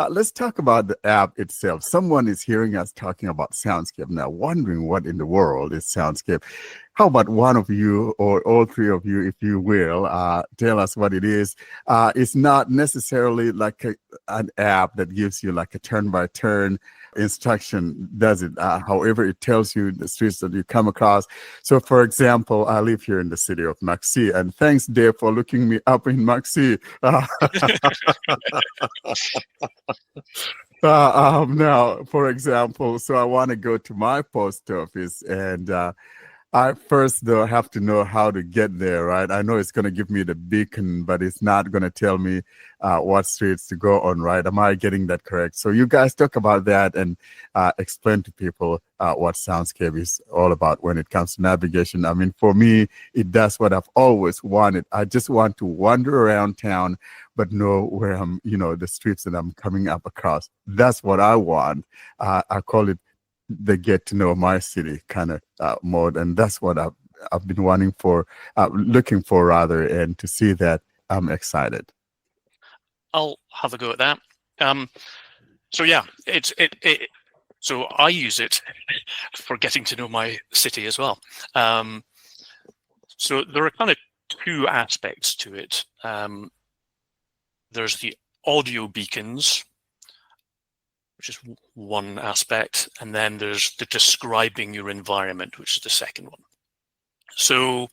Let's talk about the app itself. Someone is hearing us talking about Soundscape now, wondering what in the world is Soundscape. How about one of you, or all three of you, if you will, tell us what it is. It's not necessarily like an app that gives you like a turn-by-turn instruction, does it? However, it tells you the streets that you come across. So, for example, I live here in the city of Maxi, and thanks, Dave, for looking me up in Maxi. Now, for example, so I want to go to my post office, and I first, though, have to know how to get there, right? I know it's going to give me the beacon, but it's not going to tell me what streets to go on, right? Am I getting that correct? So you guys talk about that and explain to people what Soundscape is all about when it comes to navigation. I mean, for me, it does what I've always wanted. I just want to wander around town, but know where I'm, the streets that I'm coming up across. That's what I want. I call it the get to know my city kind of mode, and that's what I've been wanting for, looking for rather, and to see that, I'm excited. I'll have a go at that. So yeah, So I use it for getting to know my city as well. So there are kind of two aspects to it. There's the audio beacons, which is one aspect, and then there's the describing your environment, which is the second one. So,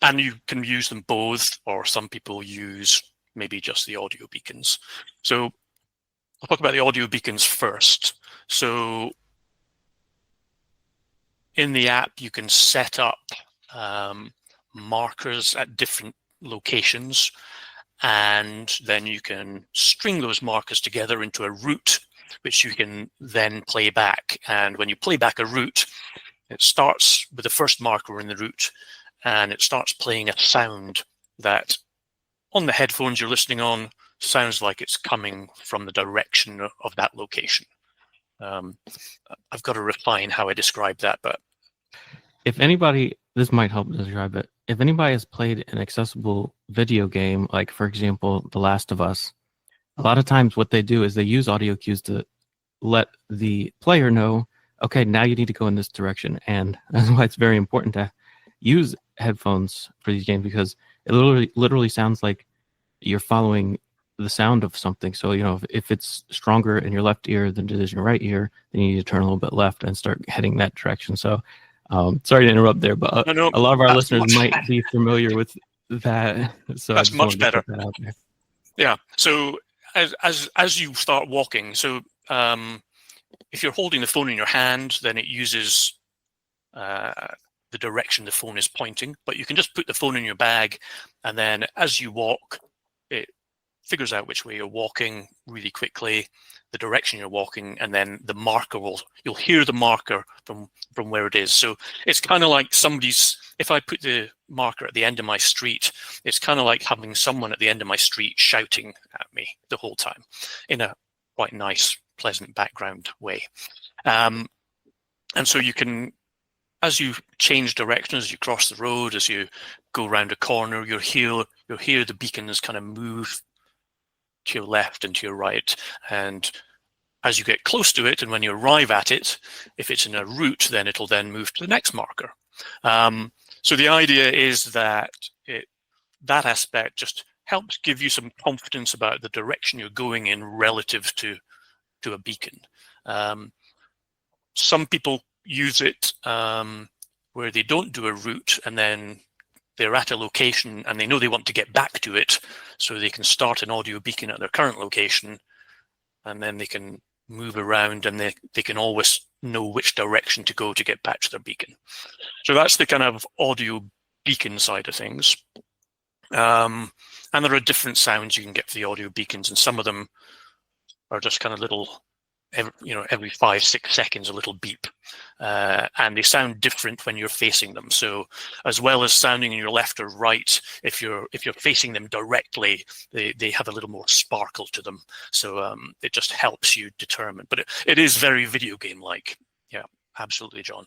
and you can use them both, or some people use maybe just the audio beacons. So I'll talk about the audio beacons first. So in the app, you can set up markers at different locations, and then you can string those markers together into a route, which you can then play back. And when you play back a route, it starts with the first marker in the route, and it starts playing a sound that on the headphones you're listening on sounds like it's coming from the direction of that location. I've got to refine how I describe that, but If anybody, this might help describe it. If anybody has played an accessible video game, like for example, The Last of Us, a lot of times what they do is they use audio cues to let the player know, okay, now you need to go in this direction. And that's why it's very important to use headphones for these games, because it literally sounds like you're following the sound of something. So, if it's stronger in your left ear than it is in your right ear, then you need to turn a little bit left and start heading that direction. So, sorry to interrupt there, but no, a lot of our that's listeners much- might be familiar with that. So That's I just much wanted to better. put that out there. Yeah. So as you start walking, so if you're holding the phone in your hand, then it uses the direction the phone is pointing. But you can just put the phone in your bag, and then as you walk, it figures out which way you're walking really quickly, the direction you're walking, and then the marker you'll hear the marker from where it is. So it's kind of like if I put the marker at the end of my street, it's kind of like having someone at the end of my street shouting at me the whole time in a quite nice, pleasant background way. And so you can, as you change direction, as you cross the road, as you go around a corner, you'll hear the beacons kind of move to your left and to your right. And as you get close to it, and when you arrive at it, if it's in a route, then it'll then move to the next marker. So the idea is that that aspect just helps give you some confidence about the direction you're going in relative to a beacon. Some people use it where they don't do a route, and then they're at a location and they know they want to get back to it, so they can start an audio beacon at their current location, and then they can move around, and they can always know which direction to go to get back to their beacon. So that's the kind of audio beacon side of things. And there are different sounds you can get for the audio beacons, and some of them are just kind of little, every 5-6 seconds, a little beep. And they sound different when you're facing them. So as well as sounding in your left or right, if you're facing them directly, they have a little more sparkle to them. So it just helps you determine. But it is very video game-like. Yeah, absolutely, John.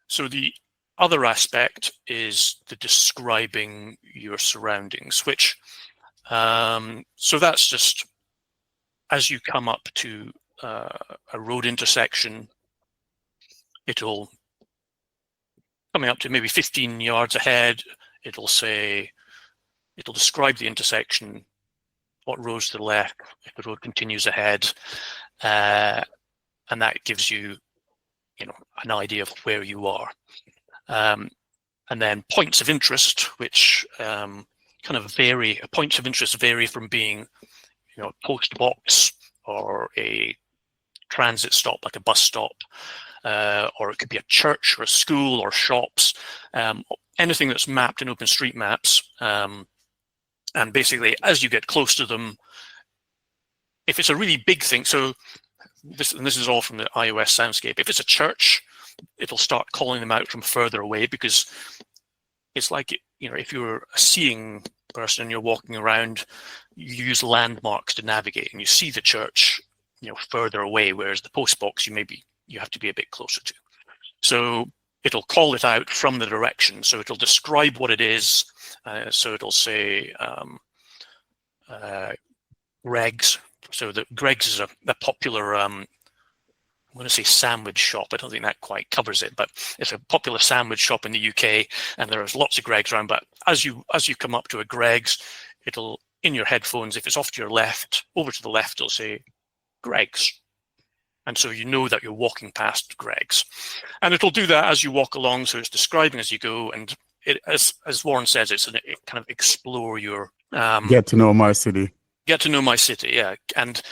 So the other aspect is the describing your surroundings, which, so that's just as you come up to a road intersection, it'll, coming up to maybe 15 yards ahead, it'll describe the intersection, what road's to the left, if the road continues ahead, and that gives you, an idea of where you are. And then points of interest, which kind of vary. Points of interest vary from being, a post box or a transit stop, like a bus stop, or it could be a church or a school or shops, anything that's mapped in OpenStreetMaps. And basically, as you get close to them, if it's a really big thing, so this is all from the iOS Soundscape. If it's a church, it'll start calling them out from further away, because it's like, if you're a seeing person and you're walking around, you use landmarks to navigate, and you see the church, further away, whereas the post box you have to be a bit closer to. So it'll call it out from the direction. So it'll describe what it is. So it'll say Greg's. So Greg's is a popular I'm going to say sandwich shop. I don't think that quite covers it, but it's a popular sandwich shop in the UK, and there's lots of Greggs around. But as you come up to a Greggs, it'll, in your headphones, if it's off to your left, over to the left, it'll say Greggs. And so you know that you're walking past Greggs. And it'll do that as you walk along, so it's describing as you go. And it, as Warren says, it kind of explore your... Get to know my city. Get to know my city, yeah. And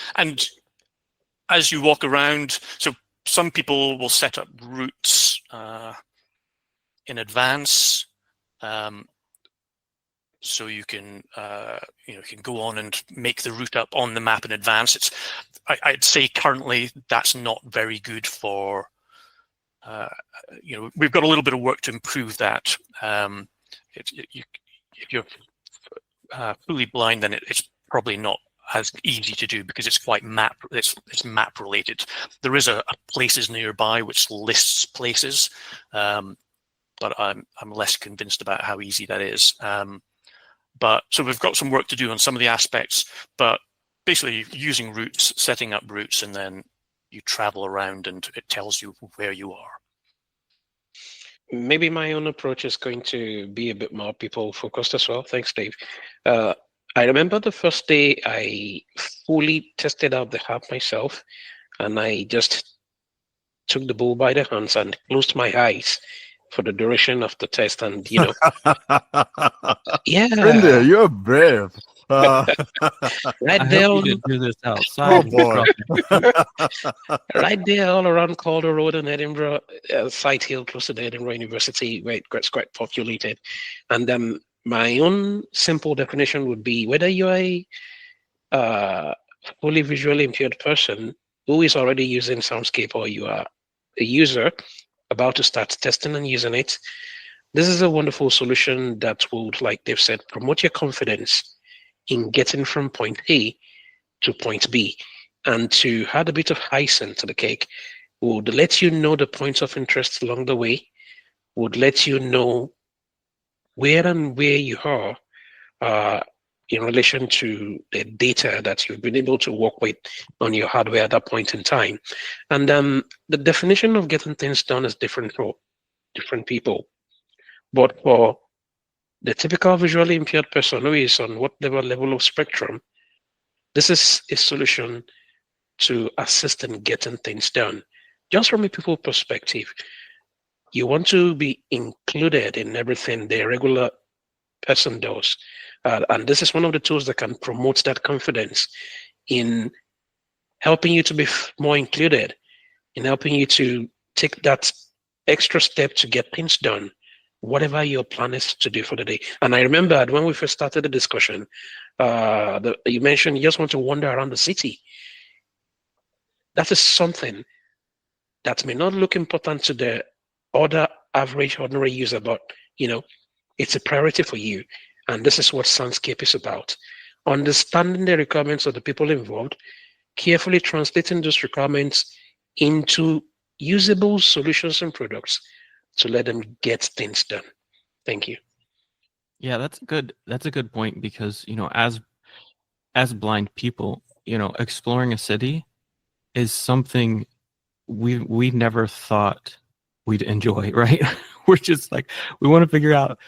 as you walk around, so some people will set up routes in advance. So you can you can go on and make the route up on the map in advance. I'd say currently that's not very good for we've got a little bit of work to improve that. If you're fully blind, then it's probably not as easy to do because it's quite it's map related. There is a places nearby which lists places, but I'm less convinced about how easy that is. But so we've got some work to do on some of the aspects, but basically using routes, setting up routes, and then you travel around and it tells you where you are. Maybe my own approach is going to be a bit more people focused as well. Thanks, Dave. I remember the first day I fully tested out the app myself, and I just took the bull by the horns and closed my eyes for the duration of the test. And, yeah. Tunde, you're brave. Right there, to do this outside. Oh boy. Right there, all around Calder Road in Edinburgh, Site Hill, close to the Edinburgh University, where it's quite populated. And my own simple definition would be whether you're a fully visually impaired person who is already using Soundscape, or you are a user about to start testing and using it. This is a wonderful solution that would, like Dave said, promote your confidence in getting from point A to point B. And to add a bit of icing to the cake, would let you know the points of interest along the way, would let you know where you are in relation to the data that you've been able to work with on your hardware at that point in time. And the definition of getting things done is different for different people. But for the typical visually impaired person who is on whatever level of spectrum, this is a solution to assist in getting things done. Just from a people perspective, you want to be included in everything the regular person does. And this is one of the tools that can promote that confidence in helping you to be more included, in helping you to take that extra step to get things done, whatever your plan is to do for the day. And I remember when we first started the discussion, you mentioned you just want to wander around the city. That is something that may not look important to the other average ordinary user, but it's a priority for you. And this is what Soundscape is about. Understanding the requirements of the people involved, carefully translating those requirements into usable solutions and products to let them get things done. Thank you. Yeah, that's a good point, because as blind people, exploring a city is something we never thought we'd enjoy, right? We're just like, we want to figure out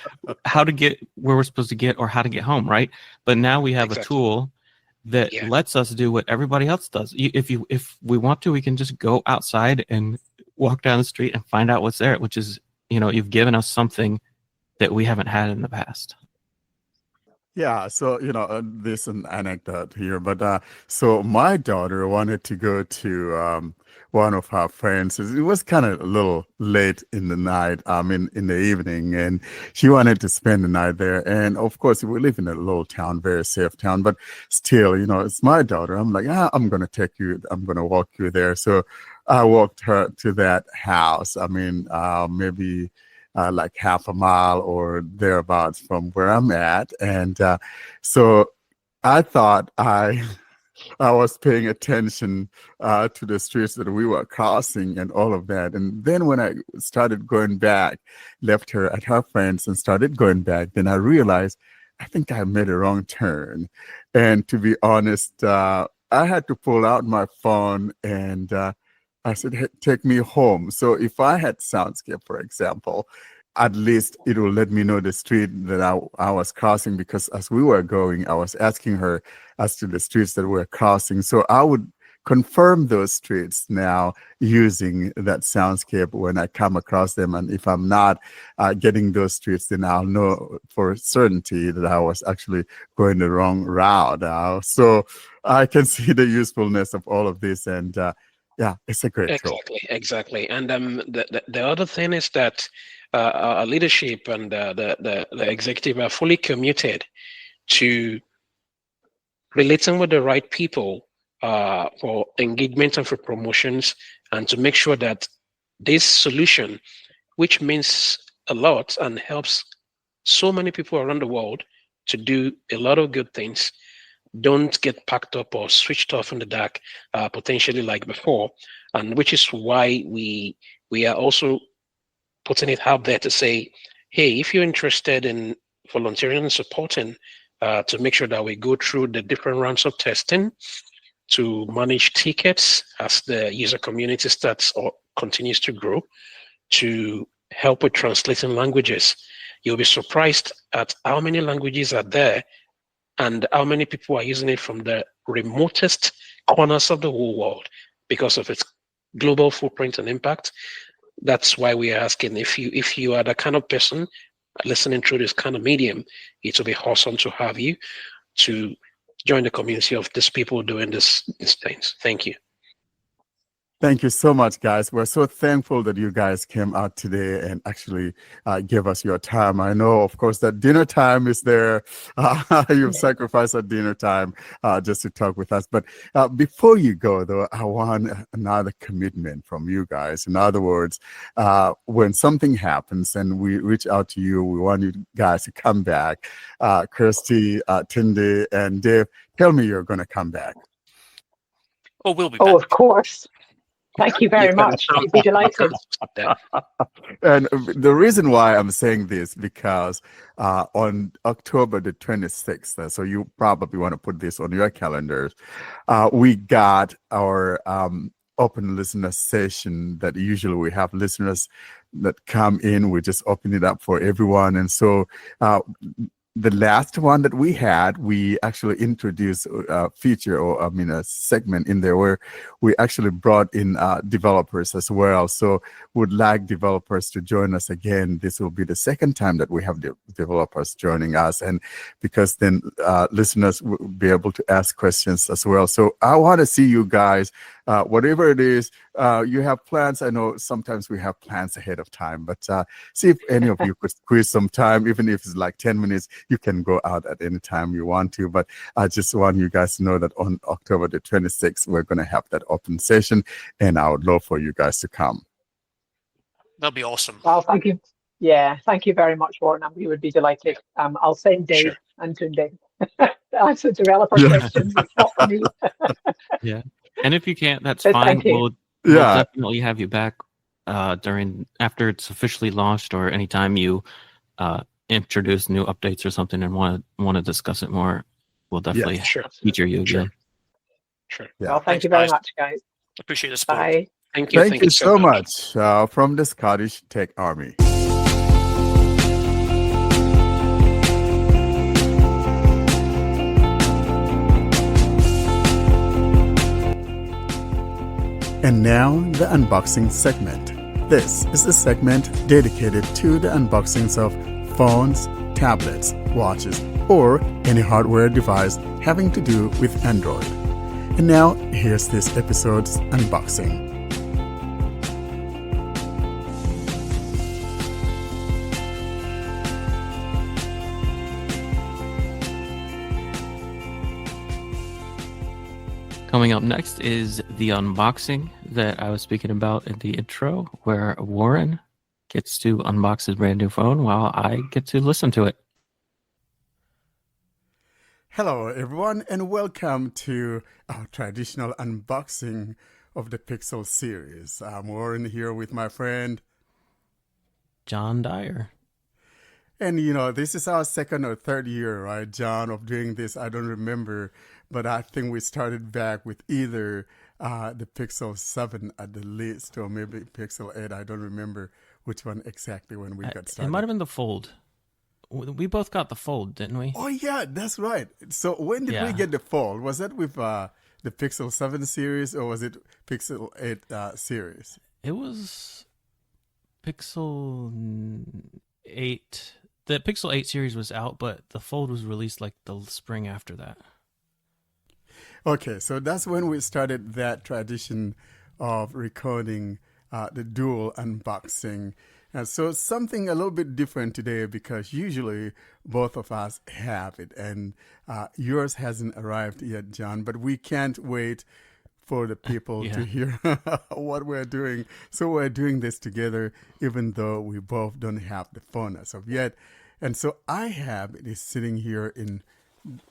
how to get where we're supposed to get or how to get home, right? But now we have a tool that lets us do what everybody else does. If we want to, we can just go outside and walk down the street and find out what's there, which is, you've given us something that we haven't had in the past. Yeah, so this an anecdote here, but so my daughter wanted to go to one of her friends. It was kind of a little late in the night, in the evening, and she wanted to spend the night there. And of course, we live in a little town, very safe town, but still, it's my daughter. I'm like, I'm gonna take you. I'm gonna walk you there. So I walked her to that house. Maybe like half a mile or thereabouts from where I'm at. And so I thought I was paying attention to the streets that we were crossing and all of that. And then when I started going back, left her at her friend's and started going back, then I realized I think I made a wrong turn. And to be honest, I had to pull out my phone and I said, "Hey, take me home." So if I had Soundscape, for example, at least it will let me know the street that I was crossing, because as we were going, I was asking her as to the streets that we're crossing. So I would confirm those streets now using that Soundscape when I come across them. And if I'm not getting those streets, then I'll know for certainty that I was actually going the wrong route. So I can see the usefulness of all of this. And yeah, it's a great tool. Exactly. And the other thing is that our leadership and the executive are fully committed to relating with the right people for engagement and for promotions, and to make sure that this solution, which means a lot and helps so many people around the world to do a lot of good things, don't get packed up or switched off in the dark, potentially like before. And which is why we are also putting it out there to say, hey, if you're interested in volunteering and supporting, to make sure that we go through the different rounds of testing, to manage tickets as the user community starts or continues to grow, to help with translating languages. You'll be surprised at how many languages are there and how many people are using it from the remotest corners of the whole world because of its global footprint and impact. That's why we are asking, if you are the kind of person listening through this kind of medium, it will be awesome to have you to join the community of these people doing these things. Thank you. Thank you so much, guys. We're so thankful that you guys came out today and actually gave us your time. I know, of course, that dinner time is there. You've sacrificed at dinner time just to talk with us. But before you go, though, I want another commitment from you guys. In other words, when something happens and we reach out to you, we want you guys to come back. Kirsty, Tunde, and Dave, tell me you're going to come back. Oh, we'll be back. Oh, of course. Thank you very much. I'd be delighted. And the reason why I'm saying this, because on October the 26th, so you probably want to put this on your calendars, we got our open listener session that usually we have listeners that come in. We just open it up for everyone. And so the last one that we had, we actually introduced a feature, or a segment in there where we actually brought in developers as well. So would like developers to join us again. This will be the second time that we have developers joining us, and because then listeners will be able to ask questions as well. So I want to see you guys, whatever it is, you have plans. I know sometimes we have plans ahead of time, but see if any of you could squeeze some time, even if it's like 10 minutes. You can go out at any time you want to, but I just want you guys to know that on October the 26th, we're going to have that open session, and I would love for you guys to come. That'll be awesome. Well, thank you. Yeah, thank you very much, Warren. We would be delighted. I'll send Dave and Tunde to answer developer questions. It's not for me. Yeah. And if you can't, that's But fine. thank you. We'll definitely have you back after it's officially launched, or anytime you introduce new updates or something and want to discuss it more. We'll definitely feature you again. Sure. Yeah. Well, thank you very much, guys. Appreciate the support. Bye. Thank you. Thank you so much from the Scottish Tech Army. And now the unboxing segment. This is a segment dedicated to the unboxings of phones, tablets, watches, or any hardware device having to do with Android. And now, here's this episode's unboxing. Coming up next is the unboxing that I was speaking about in the intro, where Warren gets to unbox his brand new phone while I get to listen to it. Hello, everyone, and welcome to our traditional unboxing of the Pixel series. I'm Warren here with my friend John Dyer. And, this is our second or third year, right, John, of doing this. I don't remember, but I think we started back with either the Pixel 7 at the least, or maybe Pixel 8. I don't remember which one exactly when we got started. It might have been the Fold. We both got the Fold, didn't we? Oh, yeah, that's right. So when did we get the Fold? Was that with the Pixel 7 series, or was it Pixel 8 series? It was Pixel 8. The Pixel 8 series was out, but the Fold was released like the spring after that. Okay, so that's when we started that tradition of recording the dual unboxing. And so something a little bit different today, because usually both of us have it, and yours hasn't arrived yet, John, but we can't wait for the people to hear what we're doing. So we're doing this together, even though we both don't have the phone as of yet. And so I have it is sitting here in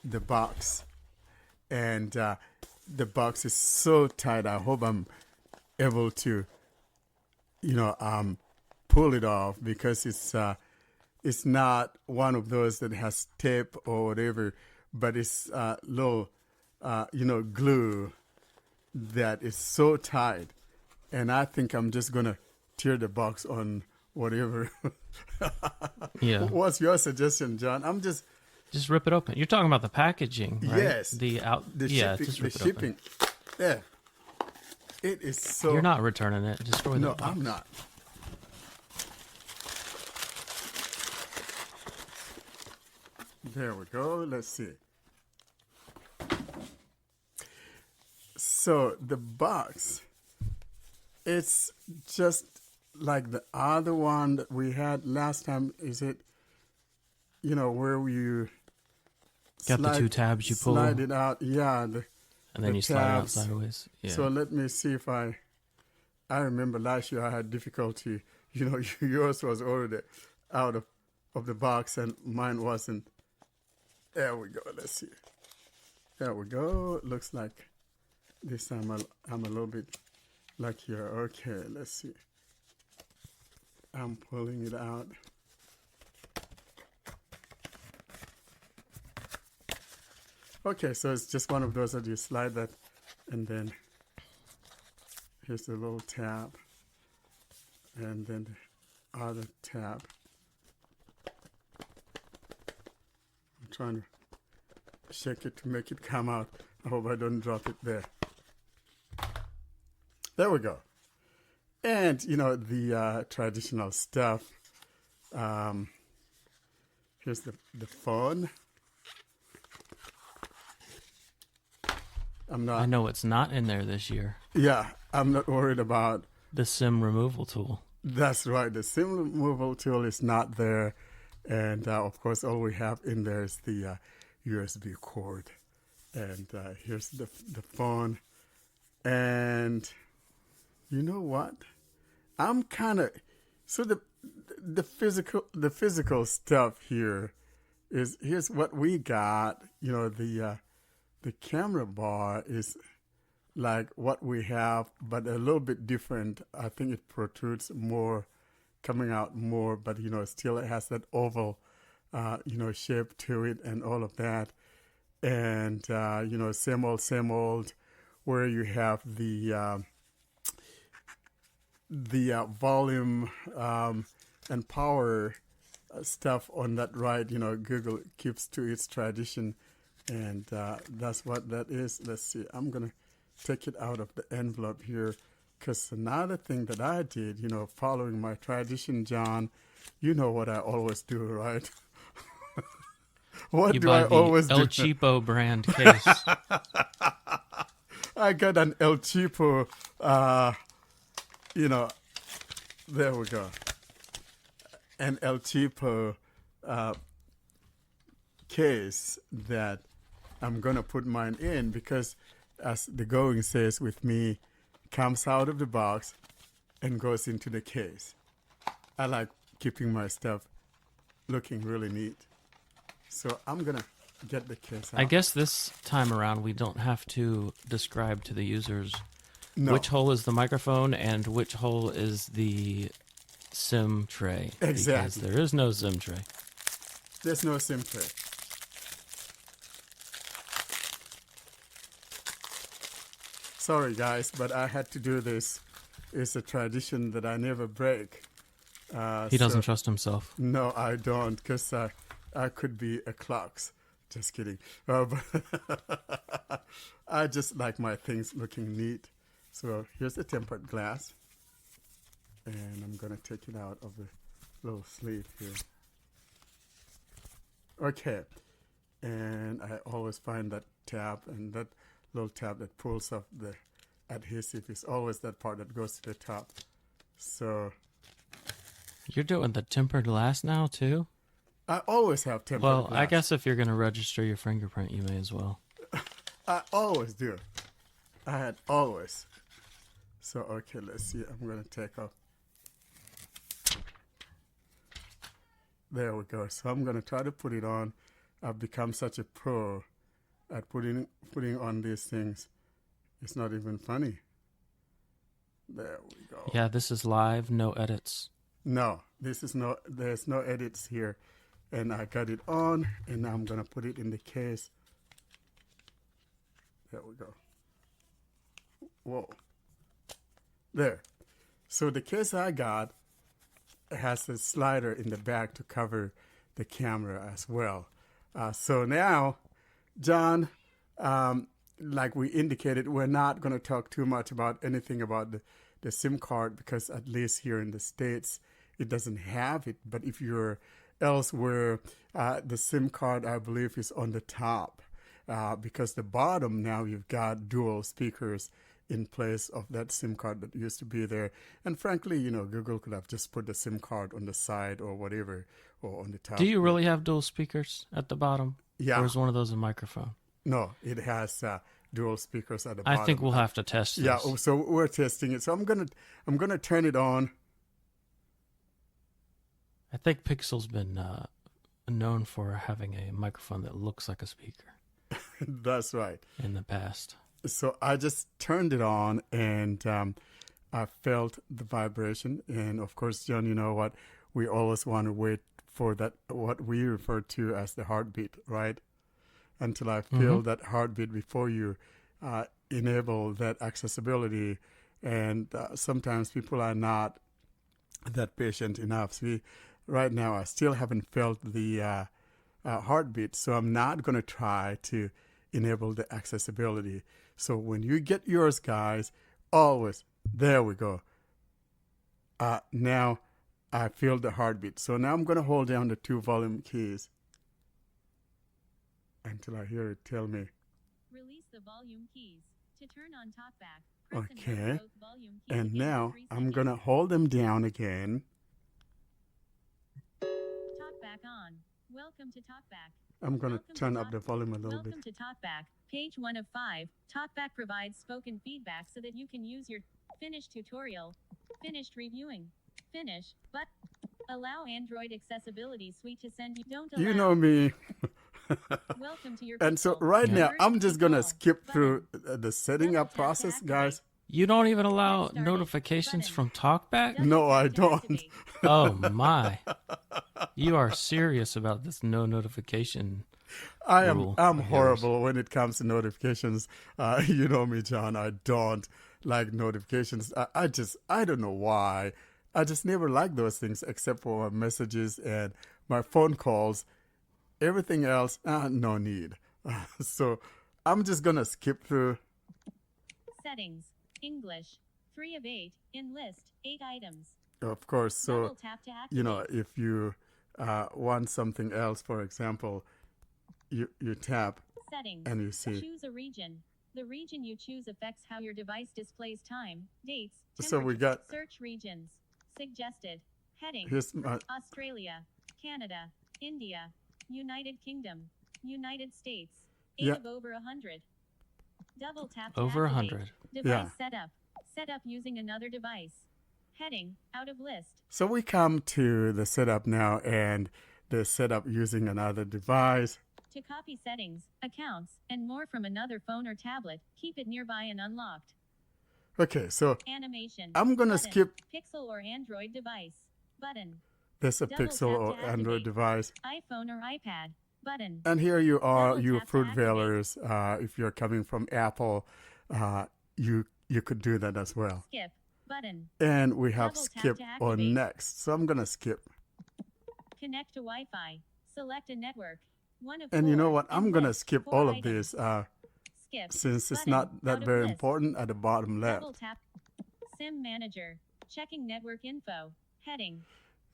the box, and the box is so tight. I hope I'm able to, pull it off, because it's not one of those that has tape or whatever, but it's little, glue that is so tight. And I think I'm just going to tear the box on whatever. Yeah. What's your suggestion, John? I'm just rip it open. You're talking about the packaging, right? Yes. The shipping, just rip it open. Yeah. It is so... You're not returning it. Destroy the box. No, I'm not. There we go. Let's see. So the box, it's just like the other one that we had last time. Is it, where you got the two tabs you pull, slide it out? Yeah. And then you slide it out sideways. Yeah. So let me see if I remember last year I had difficulty. Yours was already out of the box and mine wasn't. There we go. Let's see. There we go. Looks like this time I'm a little bit luckier. Okay, let's see. I'm pulling it out. Okay, so it's just one of those that you slide that, and then here's the little tab, and then the other tab. I'm trying to shake it to make it come out. I hope I don't drop it there. There we go. And, the traditional stuff. Here's the phone. I know it's not in there this year. Yeah, I'm not worried about the SIM removal tool. That's right. The SIM removal tool is not there. And, of course, all we have in there is the USB cord. And here's the phone. And you know what? I'm kind of... So the physical stuff here is... Here's what we got. The camera bar is like what we have, but a little bit different. I think it protrudes more, coming out more, but, still it has that oval, shape to it and all of that. And, same old, where you have the volume and power stuff on that right. Google keeps to its tradition. And that's what that is. Let's see. I'm going to take it out of the envelope here, because another thing that I did, following my tradition, John, you know what I always do, right? What you do buy I always El do? Cheapo brand case. I got an El Cheapo, there we go. An El Cheapo case that I'm going to put mine in, because as the going says with me, comes out of the box and goes into the case. I like keeping my stuff looking really neat. So I'm going to get the case out. I guess this time around we don't have to describe to the users which hole is the microphone and which hole is the SIM tray. Exactly. Because there is no SIM tray. There's no SIM tray. Sorry, guys, but I had to do this. It's a tradition that I never break. He doesn't trust himself. No, I don't, because I could be a klux. Just kidding. But I just like my things looking neat. So here's the tempered glass. And I'm going to take it out of the little sleeve here. Okay. And I always find that tab, and that little tab that pulls off the adhesive is always that part that goes to the top. So You're doing the tempered glass now, too? I always have tempered Well, glass. I guess if you're going to register your fingerprint, you may as well. I always do. I had always. So, okay, let's see. I'm going to take off. There we go. So I'm going to try to put it on. I've become such a pro at putting on these things. It's not even funny. There we go. Yeah, this is live, no edits. No, there's no edits here. And I got it on, and now I'm going to put it in the case. There we go. Whoa. There. So the case I got has a slider in the back to cover the camera as well. So now, John, like we indicated, we're not going to talk too much about anything about the SIM card, because at least here in the States, it doesn't have it. But if you're elsewhere, the SIM card, I believe, is on the top, because the bottom now you've got dual speakers in place of that SIM card that used to be there. And frankly, Google could have just put the SIM card on the side or whatever, or on the top. Do you really have dual speakers at the bottom? Yeah. Or is one of those a microphone? No, it has dual speakers at the bottom. I think we'll have to test this. Yeah, so we're testing it. So I'm gonna turn it on. I think Pixel's been known for having a microphone that looks like a speaker That's right. in the past. So I just turned it on, and I felt the vibration. And of course, John, you know what? We always want to wait for that, what we refer to as the heartbeat, right? Until I feel that heartbeat before you enable that accessibility. And sometimes people are not that patient enough. So right now, I still haven't felt the heartbeat. So I'm not going to try to enable the accessibility. So when you get yours, guys, always, there we go. Now I feel the heartbeat. So now I'm going to hold down the 2 volume keys until I hear it tell me. Release the volume keys. To turn on talkback, press and Okay. hold both volume keys And again now for 3 I'm going to seconds. hold them down again. Talkback on. Welcome to Talkback. I'm going to Welcome to turn up the Talk- volume a little Welcome bit. to Talkback, page 1 of 5. Talkback provides spoken feedback so that you can use your finished tutorial, finished reviewing, finish, but allow Android accessibility suite to send you. Don't allow. You know me. Welcome to your. And so Pixel. right now, First, I'm just going to install. skip Button. through the setting up Double tap to process, activate. guys. You don't even allow Get started. notifications Button. from TalkBack? Double No, tap I to don't. activate. Oh my. You are serious about this no notification rule. I'm of yours. horrible when it comes to notifications. You know me, John. I don't like notifications. I don't know why. I just never like those things except for my messages and my phone calls. Everything else, no need. So I'm just going to skip through. Settings. English. 3 of 8. In list. 8 items. Of course, so, Double tap to activate. if you want something else, for example, you tap Settings. and you see. Choose a region. The region you choose affects how your device displays time, dates, So we temperature. got, Search regions. Suggested. Heading. here's my, Australia. Canada. India. United Kingdom. United States. 8 Yeah. of over 100. Double tap to Over activate. 100. Device Yeah. setup. Setup using another device. Heading. Out of list. So we come to the setup now, and the setup using another device. To copy settings, accounts, and more from another phone or tablet, keep it nearby and unlocked. Okay, so Animation. I'm gonna Button. skip. Pixel or Android device. Button. There's a Double Pixel tap or to Android activate. device. iPhone or iPad. Button. And here you are, Double you tap to fruit activate. veilers. If you're coming from Apple, you could do that as well. Skip. Button. And we have Double tap skip to or activate. next. So I'm going to skip. Connect to Wi-Fi. Select a network. One of And you know four. what? I'm going to Input. skip 4 all of items. this Skip. since it's Button. not that Out of very list. important at the bottom Double left. tap. SIM manager. Checking network info. Heading.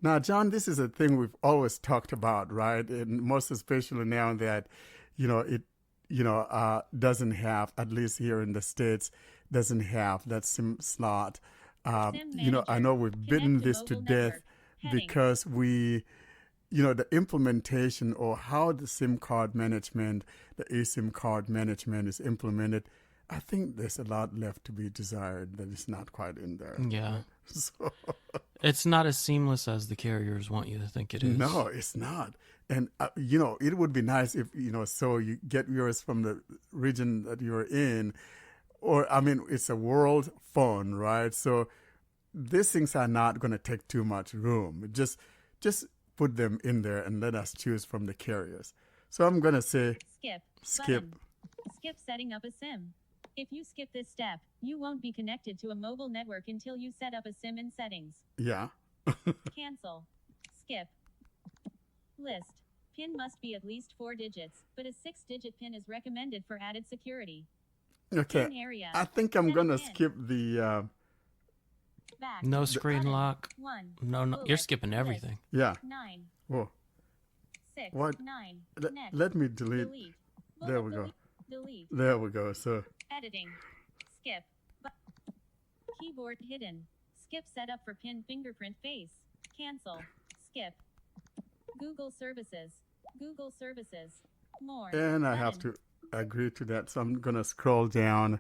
Now, John, this is a thing we've always talked about, right? And most especially now that, it, doesn't have, at least here in the States, doesn't have that SIM slot. SIM I know we've Connect beaten to this to mobile death network. Heading. because the implementation or how the SIM card management, the eSIM card management is implemented, I think there's a lot left to be desired that is not quite in there. Yeah. So, It's not as seamless as the carriers want you to think it is. no, it's not. And, it would be nice if, so you get yours from the region that you're in, or, it's a world phone, right? So these things are not going to take too much room. Just put them in there and let us choose from the carriers. So I'm going to say Skip. skip. Button. Skip setting up a SIM. If you skip this step, you won't be connected to a mobile network until you set up a SIM in settings. Yeah. Cancel. Skip. List. PIN must be at least 4 digits, but a 6-digit PIN is recommended for added security. PIN Okay. area. I think I'm Set going to PIN. skip the, Back. No screen Button. lock. 1. No, Bullet. you're skipping List. everything. yeah. 9. Whoa. 6. What? 9. Let, Next. let me delete. Delete. There Bullet we go. delete. Delete. There we go. So, Editing. Skip. Keyboard hidden. Skip setup for pin fingerprint face. Cancel. Skip. Google services. Google services. More. and I have Button. to agree to that. So I'm going to scroll down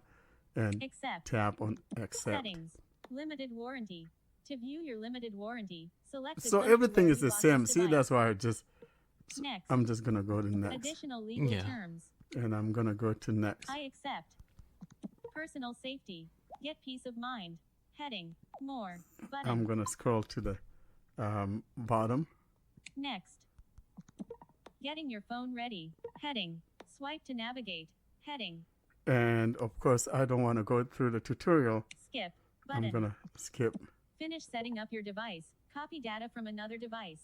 and Accept. tap on accept. Settings. Limited warranty. To view your limited warranty, select the So country everything where is you the bought same. this See, device. that's why Next. I'm just going to go to next. Additional legal Yeah. terms. And I'm going to go to next. I accept. Personal safety. Get peace of mind. Heading. More. Button. I'm going to scroll to the bottom. Next. Getting your phone ready. Heading. Swipe to navigate. Heading. And of course, I don't want to go through the tutorial. Skip. Button. I'm going to skip. Finish setting up your device. Copy data from another device.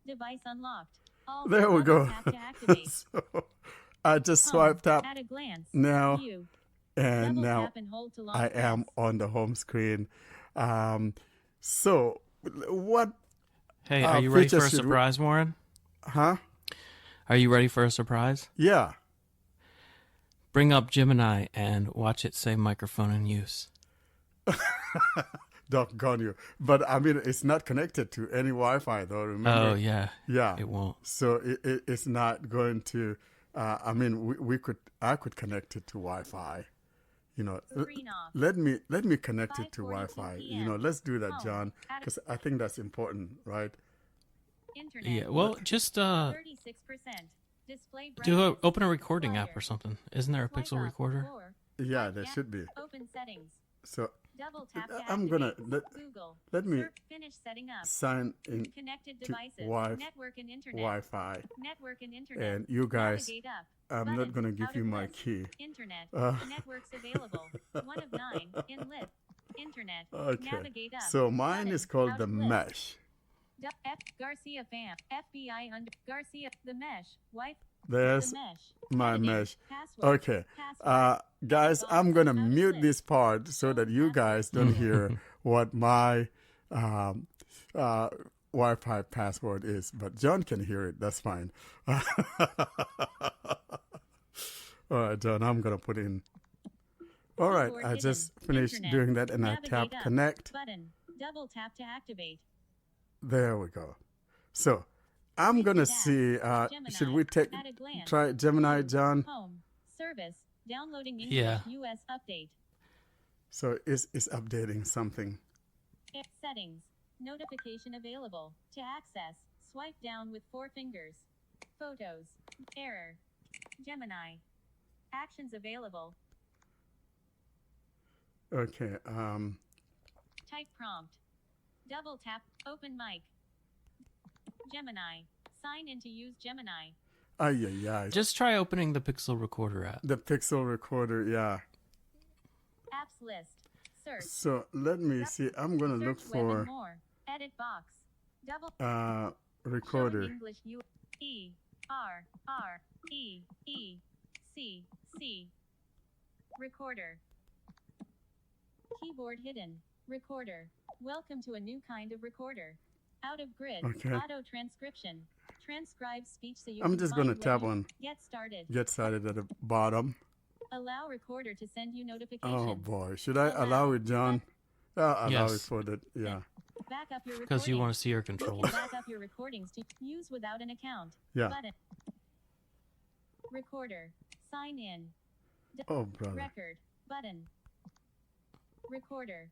Device unlocked. All There we double go. Tap to activate. So I just Home. swiped up At a glance. now, View. and Double now tap and hold to launch I am apps. on the home screen. So what, Hey, are you ready for a features should we- surprise, Warren? huh? Are you ready for a surprise? Yeah. Bring up Gemini and watch it say microphone in use. Doggone you. But it's not connected to any Wi-Fi though, remember? Oh, yeah. Yeah. It won't. So it's not going to, I could connect it to Wi-Fi. Screen off. Let me connect it to 5:42 Wi-Fi. PM. Let's do that, Home. John, At a- because I think that's important, right? Internet. Yeah, well, just 36%. Display open a brightness. recording app Slider. or something. Isn't there a Swipe Pixel up recorder? or Yeah, swipe there down. should be. Open settings. So Double tap to I'm gonna activate. Google. let me Finish setting up. sign in Connected to devices. Wi- Network and internet. Wi-Fi, Network and internet. and you guys, Navigate up. I'm Button. not gonna give Out you of my list. key. Internet. Uh. Networks available. 1 of 9. In lit. Internet. Okay. Navigate up. So mine Button. is called Out the of list. mesh. F Garcia fam. FBI under Garcia. The mesh. Wife. There's The mesh. my Editing. mesh. Password. Okay. Password. Guys, I'm gonna mute list. this part so that you guys don't hear what my Wi-Fi password is, but John can hear it. That's fine. All right, John, I'm gonna put in. All right, Keyboard I hidden. just finished Internet. doing that, and I Navigate tap up. connect. Button. Double tap to activate. There we go. So I'm gonna Tab. see. Gemini. Should we At a glance. try Gemini, John? Home. Service. Downloading English Yeah. US update. So it's updating something. Settings. Notification available. To access, swipe down with 4 fingers. Photos. Error. Gemini. Actions available. Okay. Type prompt. Double tap. Open mic. Gemini. Sign in to use Gemini. Yeah. Just try opening the Pixel Recorder app. The Pixel Recorder, yeah. Apps list. Search. So let me see. I'm gonna look Search web and for more. Edit box. Double. recorder. Showing English U E R R E E C C. Recorder. Keyboard hidden. Recorder. Welcome to a new kind of recorder. Out of grid. Okay. Auto transcription. Transcribe speech so you I'm can just find gonna tap where you- on Get started. Get started at the bottom. Allow recorder to send you notifications. Oh boy, should I allow it, John? Allow it Yes. for the yeah. Back up your Because you want to recordings. see your You can controls. back up your recordings to use without an account. Yeah. Button. Recorder. Sign in. Oh brother. Record. Button. Recorder.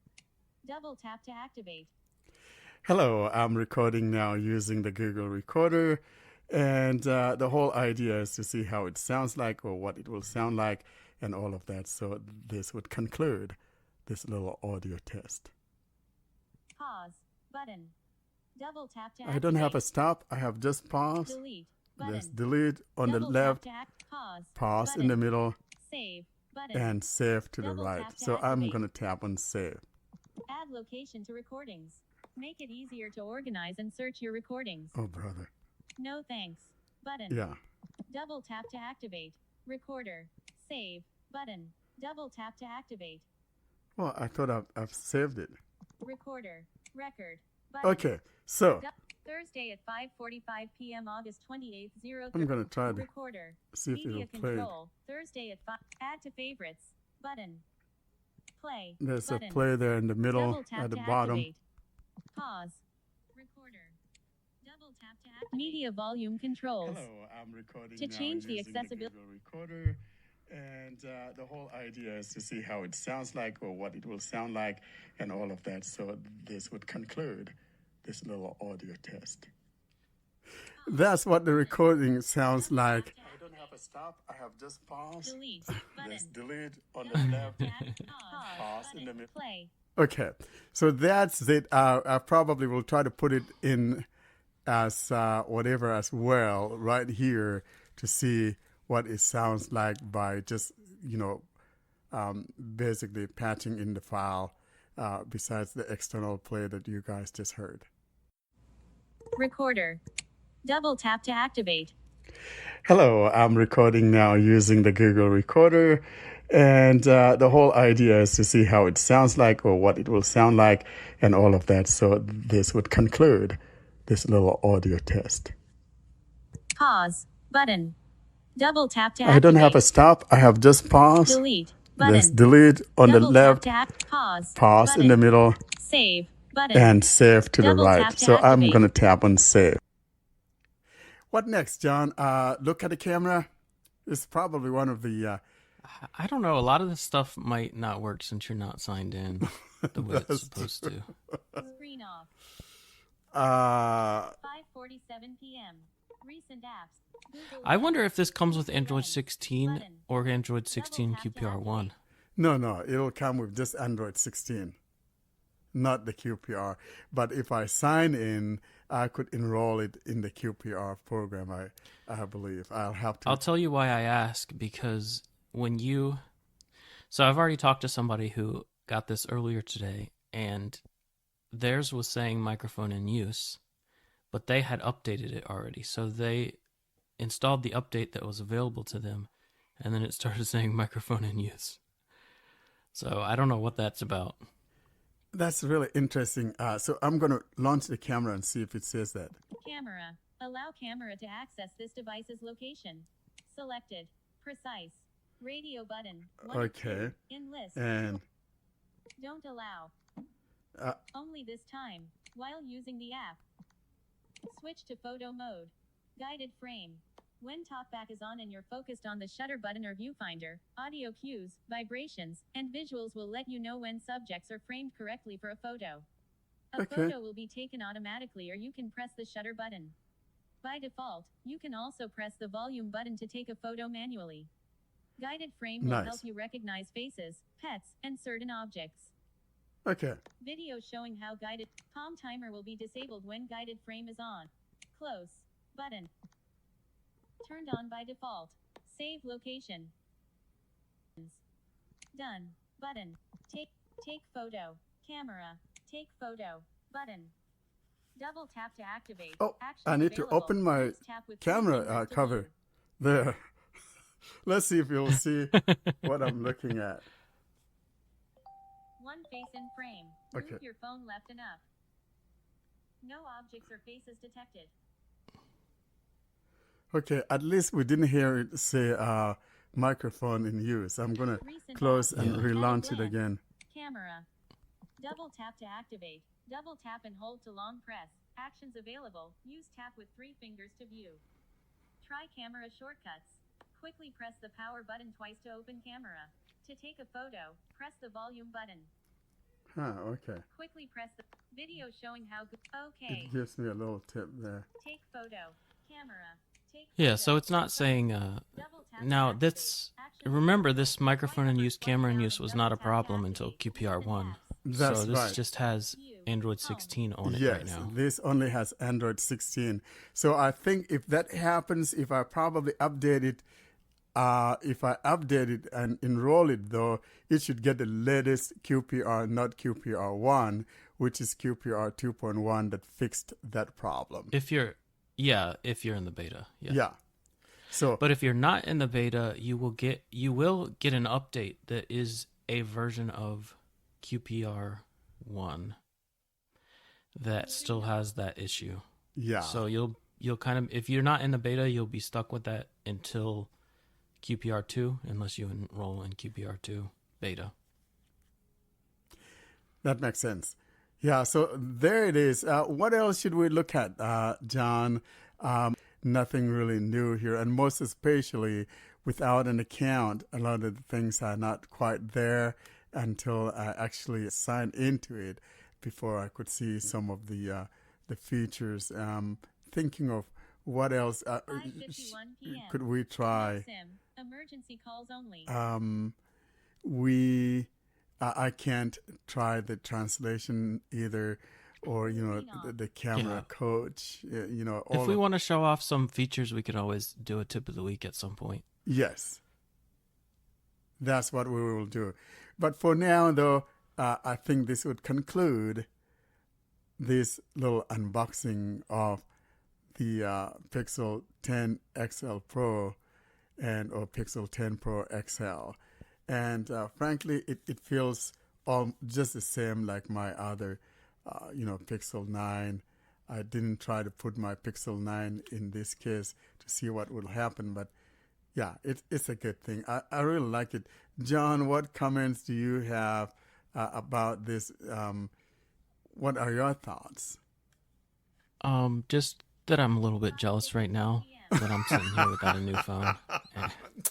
Double tap to activate. Hello, I'm recording now using the Google Recorder, and the whole idea is to see how it sounds like or what it will sound like and all of that. So this would conclude this little audio test. Pause. Button. Double tap to I activate. don't have a stop. I have just pause. Delete. Button. There's delete on the Double left, tap to pause. pause Button. in the middle, Save. Button. and save to the Double right. tap to So I'm activate. going to tap on save. Add location to recordings. Make it easier to organize and search your recordings. Oh brother. No thanks. Button. Yeah. Double tap to activate. Recorder. Save. Button. Double tap to activate. Well, I thought I've saved it. Recorder. Record. Button. Okay. So Thursday at 5:45 p.m. August 28th. I'm going to try to Recorder. see if Media it'll play. control. Thursday at 5. Add to favorites. Button. Play. There's Button. a play there in the middle Double tap at the to bottom. activate. Pause. Recorder. Double tap to activate. Media volume controls. Hello, I'm recording To now change the using accessibility- Google Recorder, and the whole idea is to see how it sounds like or what it will sound like and all of that. So this would conclude this little audio test. That's what the recording sounds like. I don't have a stop. I have just pause. Delete. There's Button. delete on the Double left. tap. Pause Pause. in the Button. middle. Play. Okay, so that's it. I probably will try to put it in as whatever as well right here to see what it sounds like by just, basically patching in the file besides the external play that you guys just heard. Recorder. Double tap to activate. Hello, I'm recording now using the Google Recorder, and the whole idea is to see how it sounds like or what it will sound like and all of that. So this would conclude this little audio test. Pause. Button. Double tap to activate. I don't have a stop. I have just pause. Delete. There's Button. delete on the Double left, tap to pause. pause Button. in the middle, Save. Button. and save to the Double right. tap to So I'm activate. going to tap on save. What next, John? Look at the camera. It's probably one of the... I don't know. A lot of this stuff might not work since you're not signed in the way it's That's supposed true. to. Screen off. 5:47 p.m. Recent apps. Google I wonder Lens. if this comes with Android Button. 16 or Android 16 Double tap to QPR1. No, it'll come with just Android 16, not the QPR. But if I sign in, I could enroll it in the QPR program, I believe. I'll have to... I'll tell you why I ask, because when you... So I've already talked to somebody who got this earlier today, and theirs was saying microphone in use, but they had updated it already. So they installed the update that was available to them, and then it started saying microphone in use. So I don't know what that's about. That's really interesting. So I'm going to launch the camera and see if it says that. Camera. Allow camera to access this device's location. Selected. Precise. Radio button. 1 of Okay. 2. In list. And Don't allow. Uh, Only this time. While using the app. Switch to photo mode. Guided frame. When talkback is on and you're focused on the shutter button or viewfinder, audio cues, vibrations, and visuals will let you know when subjects are framed correctly for a photo. A Okay. photo will be taken automatically, or you can press the shutter button. By default, you can also press the volume button to take a photo manually. Guided frame will Nice. help you recognize faces, pets, and certain objects. okay. Video showing how guided palm timer will be disabled when guided frame is on. Close. Button. Turned on by default. Save location. Done. Button. Take photo. Camera. Take photo. Button. Double tap to activate. Oh, Actions I need to available. open my Use tap with three camera fingers to cover. view. There. Let's see if you'll see what I'm looking at. One face in frame. Move Okay. your phone left and up. No objects or faces detected. Okay, at least we didn't hear it say microphone in use. I'm going to Recent close apps. and Yeah. relaunch At a it again. Camera. Double tap to activate. Double tap and hold to long press. Actions available. Use tap with three fingers to view. Try camera shortcuts. Quickly press the power button twice to open camera. To take a photo, press the volume button. Okay. Quickly press the video showing how good. Okay. It gives me a little tip there. Take photo. Camera. Take Yeah, photo. so it's not saying Double tap to now activate. this Actions remember available. this microphone in use, camera in use was not a Double tap to problem until activate. QPR1. Recent apps. That's So this right. just has View. Android Home. 16 on it Yes, right now. this only has Android 16. So I think if that happens, if I probably update it, if I update it and enroll it, though, it should get the latest QPR, not QPR1, which is QPR 2.1 that fixed that problem. If you're in the beta. Yeah. Yeah. So, But if you're not in the beta, you will get an update that is a version of QPR1 that still has that issue. yeah. So you'll kind of, if you're not in the beta, you'll be stuck with that until QPR2 unless you enroll in QPR2 beta. That makes sense. Yeah, so there it is. What else should we look at, John? Nothing really new here, and most especially without an account, a lot of the things are not quite there until I actually sign into it before I could see some of the features. Thinking of what else 5:51 p.m. could we try? SIM. Emergency calls only. I can't try the translation either, or the camera Yeah. coach. If all we of- want to show off some features, we could always do a tip of the week at some point. Yes, that's what we will do. But for now, though, I think this would conclude this little unboxing of the Pixel 10 XL Pro or Pixel 10 Pro XL. And frankly, it feels just the same like my other, Pixel 9. I didn't try to put my Pixel 9 in this case to see what will happen, but yeah, it's a good thing. I really like it. John, what comments do you have about this? What are your thoughts? Just that I'm a little bit jealous right now that I'm sitting here without a new phone.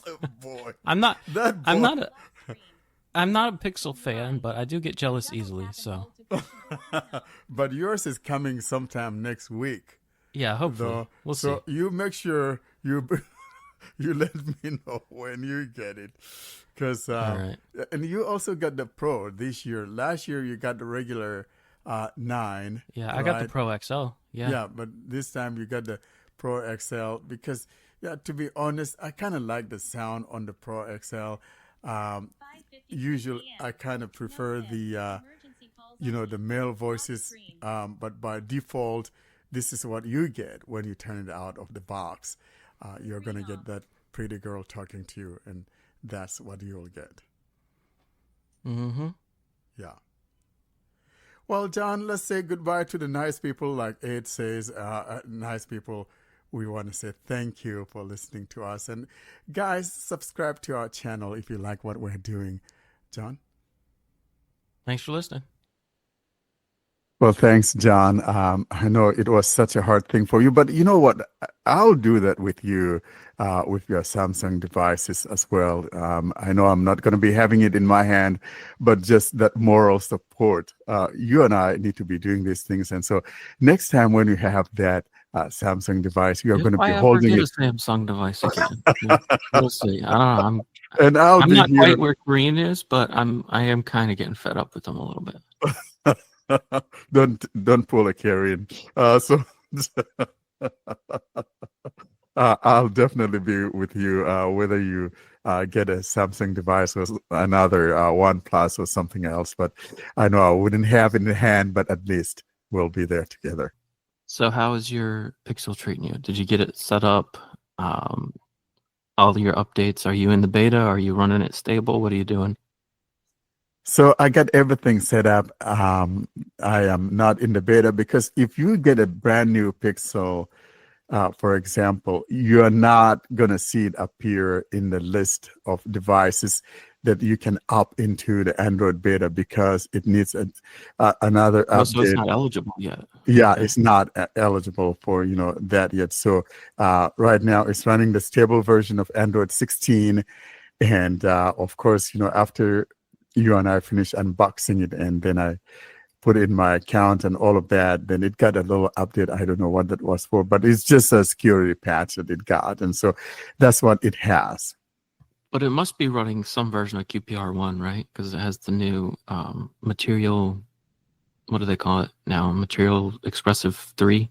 Oh, boy. I'm not That I'm boy. not a I'm not a Pixel fan, but I do get jealous easily. So But yours is coming sometime next week. yeah, hopefully Though. we'll So see. you make sure you let me know when you get it. Because All right. and you also got the Pro this year. Last year you got the regular 9. Yeah, I got the right? Pro XL. Yeah. But this time you got the Pro XL because, to be honest, I kind of like the sound on the Pro XL. 5:52 Usually, p.m. I kind of prefer SIM. the, Emergency calls only. the male voices. screen. But by default, this is what you get when you turn it out of the box. You're going to Screen get that pretty girl talking to you, and that's what you'll get. Mm-hmm. Yeah. Well, John, let's say goodbye to the nice people. Like Ed says, nice people, we want to say thank you for listening to us. And guys, subscribe to our channel if you like what we're doing. John? Thanks for listening. Well, thanks, John. I know it was such a hard thing for you, but you know what? I'll do that with you, with your Samsung devices as well. I know I'm not going to be having it in my hand, but just that moral support. You and I need to be doing these things. And so next time when you have that Samsung device, you're going to be holding get it. a Samsung device again. We'll see. I don't know. And I'll I'm be not here. quite where Korean is, but I am kind of getting fed up with them a little bit. Don't pull a Karen. So I'll definitely be with you, whether you get a Samsung device or another OnePlus or something else. But I know I wouldn't have it in hand, but at least we'll be there together. So how is your Pixel treating you? Did you get it set up? All your updates? Are you in the beta? Are you running it stable? What are you doing? So I got everything set up. I am not in the beta because if you get a brand new Pixel, for example, you're not going to see it appear in the list of devices that you can opt into the Android beta because it needs another Oh, so it's update. not eligible yet. Yeah, Okay. it's not eligible for that yet. So right now it's running the stable version of Android 16, and of course, after you and I finished unboxing it, and then I put in my account and all of that, then it got a little update. I don't know what that was for, but it's just a security patch that it got, and so that's what it has. But it must be running some version of QPR1, right? Because it has the new material. What do they call it now? Material Expressive 3.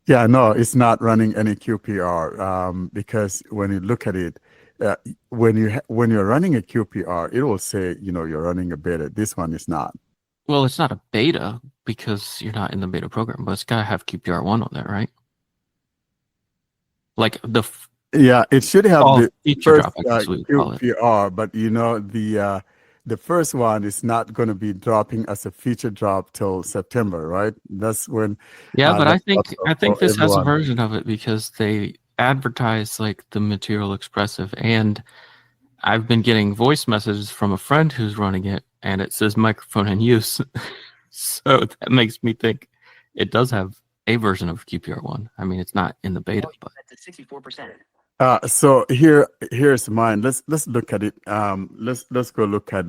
Yeah, no, it's not running any QPR because when you look at it, when you're running a QPR, it will say you're running a beta. This one is not. Well, it's not a beta because you're not in the beta program, but it's got to have QPR1 on there, right? Like Yeah, it should have the feature first drop, I guess we would call it. QPR, but the first one is not going to be dropping as a feature drop till September, right? That's when. Yeah, but I that's think also for this has a everyone. version of it because they advertise like the Material Expressive, and I've been getting voice messages from a friend who's running it, and it says microphone in use. So that makes me think it does have a version of QPR1. I mean, it's not in the beta, but 64%. So here's mine. Let's look at it. Let's go look at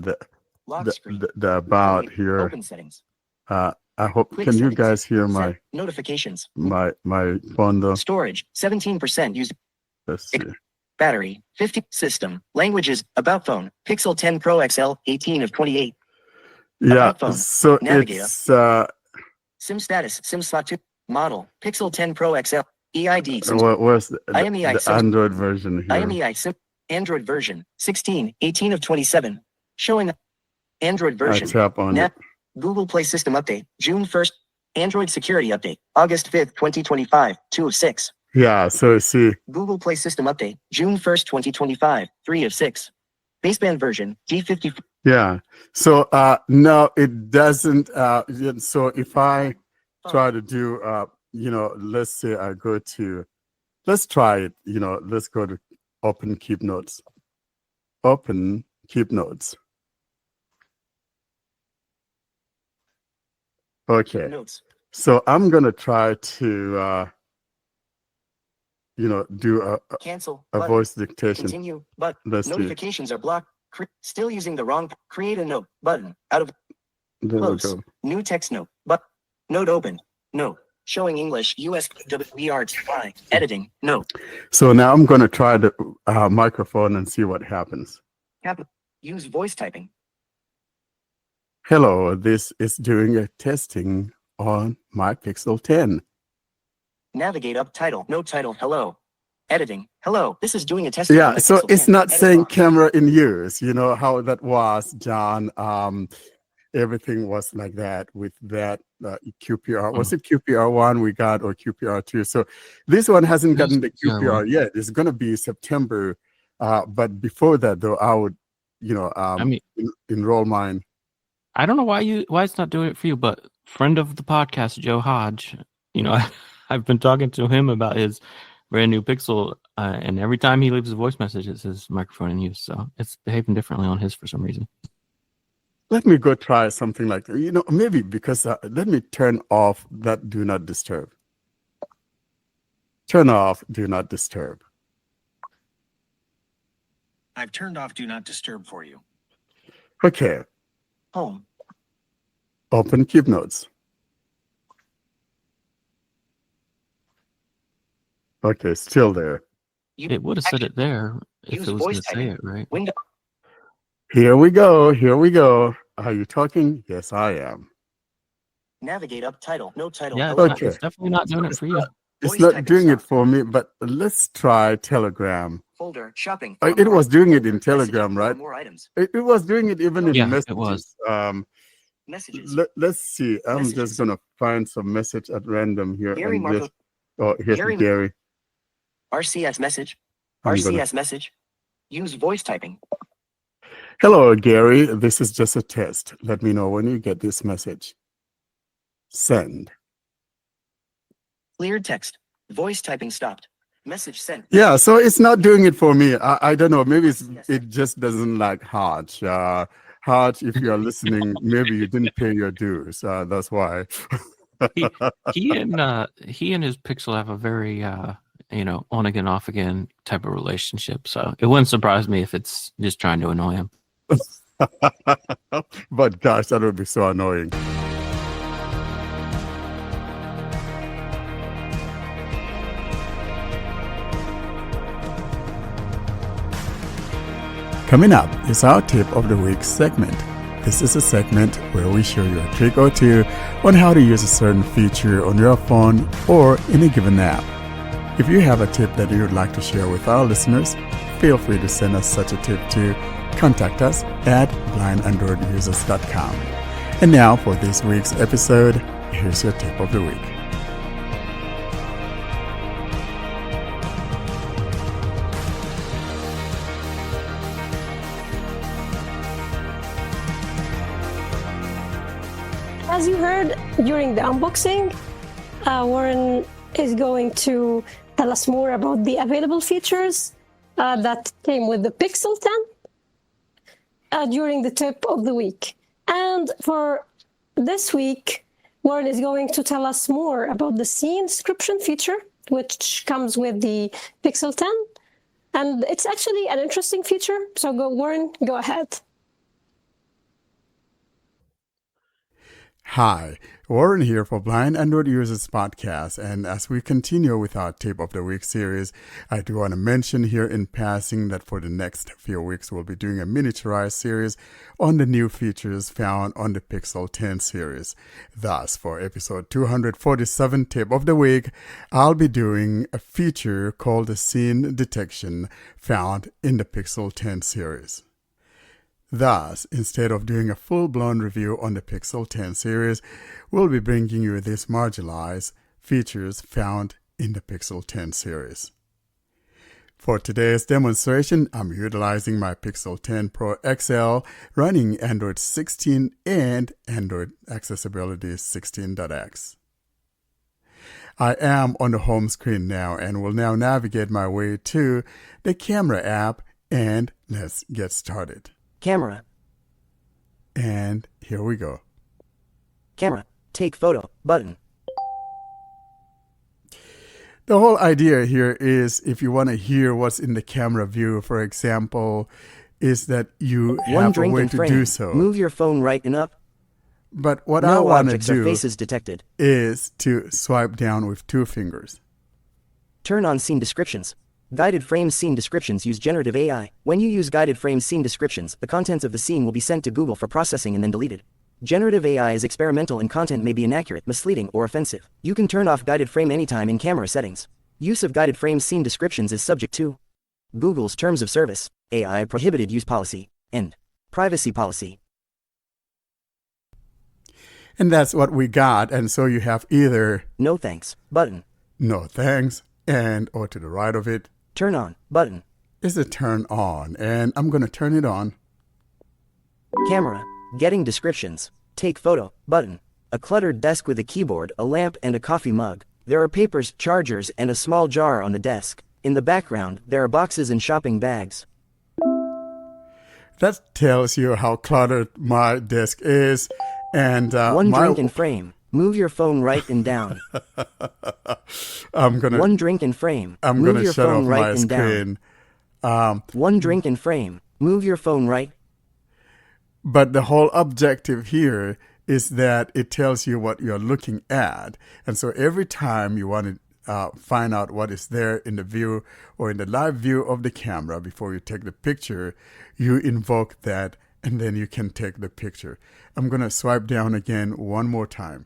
Lock the screen. the about Wait, here. Open settings. I hope Quick can you settings. guys hear Set notifications. my phone though? Storage 17% used. Let's see. Battery 50. System languages. About phone. Pixel 10 Pro XL 18 of 28. Yeah, About phone. so Navigator. it's SIM status. SIM slot 2. Model. Pixel 10 Pro XL. EID. SIM. where's the IMEI SIM. Android version here? IMEI SIM. Android version 16 18 of 27. Showing Android I version. tap on it. Google Play System Update, June 1st. Android Security Update, August 5th, 2025, 2 of 6. Yeah, so see, Google Play System Update, June 1st, 2025, 3 of 6. Baseband version, G50. yeah. So no, it doesn't. So if I try to do, let's say I go to, let's try it. Let's go to Open Keep Notes. Open Keep Notes. Okay. Notes. So I'm gonna try to, do Cancel. a Button. voice dictation. Continue. But Let's see. notifications are blocked. Still using the wrong. Create a note. Button. Out of. There we Close. go. New text note. But. Note open. Note. Showing English. US. WERTY. Editing. Note. So now I'm gonna try the microphone and see what happens. Use voice typing. Hello, this is doing a testing on my Pixel 10. Navigate up title. No title. Hello. Editing. Hello. This is doing a test. Yeah, so it's not Edit saying box. camera in use. You know how that was, John. Everything was like that with that QPR. Was it QPR1 we got or QPR2? So this one hasn't gotten the QPR yet. It's going to be September. But before that, though, I would, enroll mine. I don't know why it's not doing it for you, but friend of the podcast, Joe Hodge, I've been talking to him about his brand new Pixel, and every time he leaves a voice message, it says microphone in use. So it's behaving differently on his for some reason. Let me go try something like that. Maybe because let me turn off that do not disturb. Turn off do not disturb. I've turned off do not disturb for you. Okay. Home. Open Keep Notes. Okay, still there. It would have said it there if Use it was going voice to say typing. it, right? Window. Here we go. Here we go. Are you talking? Yes, I am. Navigate up title. No title. Yeah, Okay. it's definitely not doing it for you. It's Voice not typing doing it stop. for me, but let's try Telegram. Folder. Shopping. It was doing it in Messaging. Telegram, right? More items. It was doing it even in Yeah, messages. it was. Messages. Let's see. I'm Messages. just gonna find some message at random here. Gary and Marco. just, oh, here's Gary- Gary. RCS message. I'm gonna- RCS message. Use voice typing. Hello, Gary. This is just a test. Let me know when you get this message. Send. Cleared text. Voice typing stopped. Message sent. Yeah, so it's not doing it for me. I don't know. Maybe it just doesn't like Haj. Haj, if you are listening, maybe you didn't pay your dues. That's why. He and his Pixel have a very on again, off again type of relationship. So it wouldn't surprise me if it's just trying to annoy him. But gosh, that would be so annoying. Coming up is our tip of the week segment. This is a segment where we show you a trick or two on how to use a certain feature on your phone or in a given app. If you have a tip that you would like to share with our listeners, feel free to send us such a tip to contact us at blindandroidusers.com. And now for this week's episode, here's your tip of the week. As you heard during the unboxing, Warren is going to tell us more about the available features that came with the Pixel 10 during the tip of the week. And for this week, Warren is going to tell us more about the scene description feature, which comes with the Pixel 10. And it's actually an interesting feature. So Warren, go ahead. Hi, Warren here for Blind Android Users Podcast, and as we continue with our Tip of the Week series, I do want to mention here in passing that for the next few weeks we'll be doing a miniaturized series on the new features found on the Pixel 10 series. Thus, for episode 247 Tip of the Week, I'll be doing a feature called the Scene Detection found in the Pixel 10 series. Thus, instead of doing a full-blown review on the Pixel 10 series, we'll be bringing you these marginalized features found in the Pixel 10 series. For today's demonstration, I'm utilizing my Pixel 10 Pro XL running Android 16 and Android Accessibility 16.x. I am on the home screen now and will now navigate my way to the camera app, and let's get started. Camera. And here we go. Camera. Take photo. Button. The whole idea here is if you want to hear what's in the camera view, for example, is that you One have a drink way in to frame. do so. Move your phone right and up. But what I No want to objects or do faces detected. is to swipe down with two fingers. Turn on scene descriptions. Guided frame scene descriptions use generative AI. When you use guided frame scene descriptions, the contents of the scene will be sent to Google for processing and then deleted. Generative AI is experimental and content may be inaccurate, misleading, or offensive. You can turn off guided frame anytime in camera settings. Use of guided frame scene descriptions is subject to Google's Terms of Service, AI Prohibited Use Policy, and Privacy Policy. And that's what we got. And so you have either No thanks button. no thanks and or to the right of it Turn on button. is a turn on. And I'm going to turn it on. Camera. Getting descriptions. Take photo button. A cluttered desk with a keyboard, a lamp, and a coffee mug. There are papers, chargers, and a small jar on the desk. In the background, there are boxes and shopping bags. That tells you how cluttered my desk is. And One drink in frame. Move your phone right and down. I'm gonna One drink in frame. I'm Move gonna your shut phone off right my and down. screen. One drink in frame. Move your phone right. But the whole objective here is that it tells you what you're looking at. And so every time you want to find out what is there in the view or in the live view of the camera before you take the picture, you invoke that and then you can take the picture. I'm going to swipe down again one more time.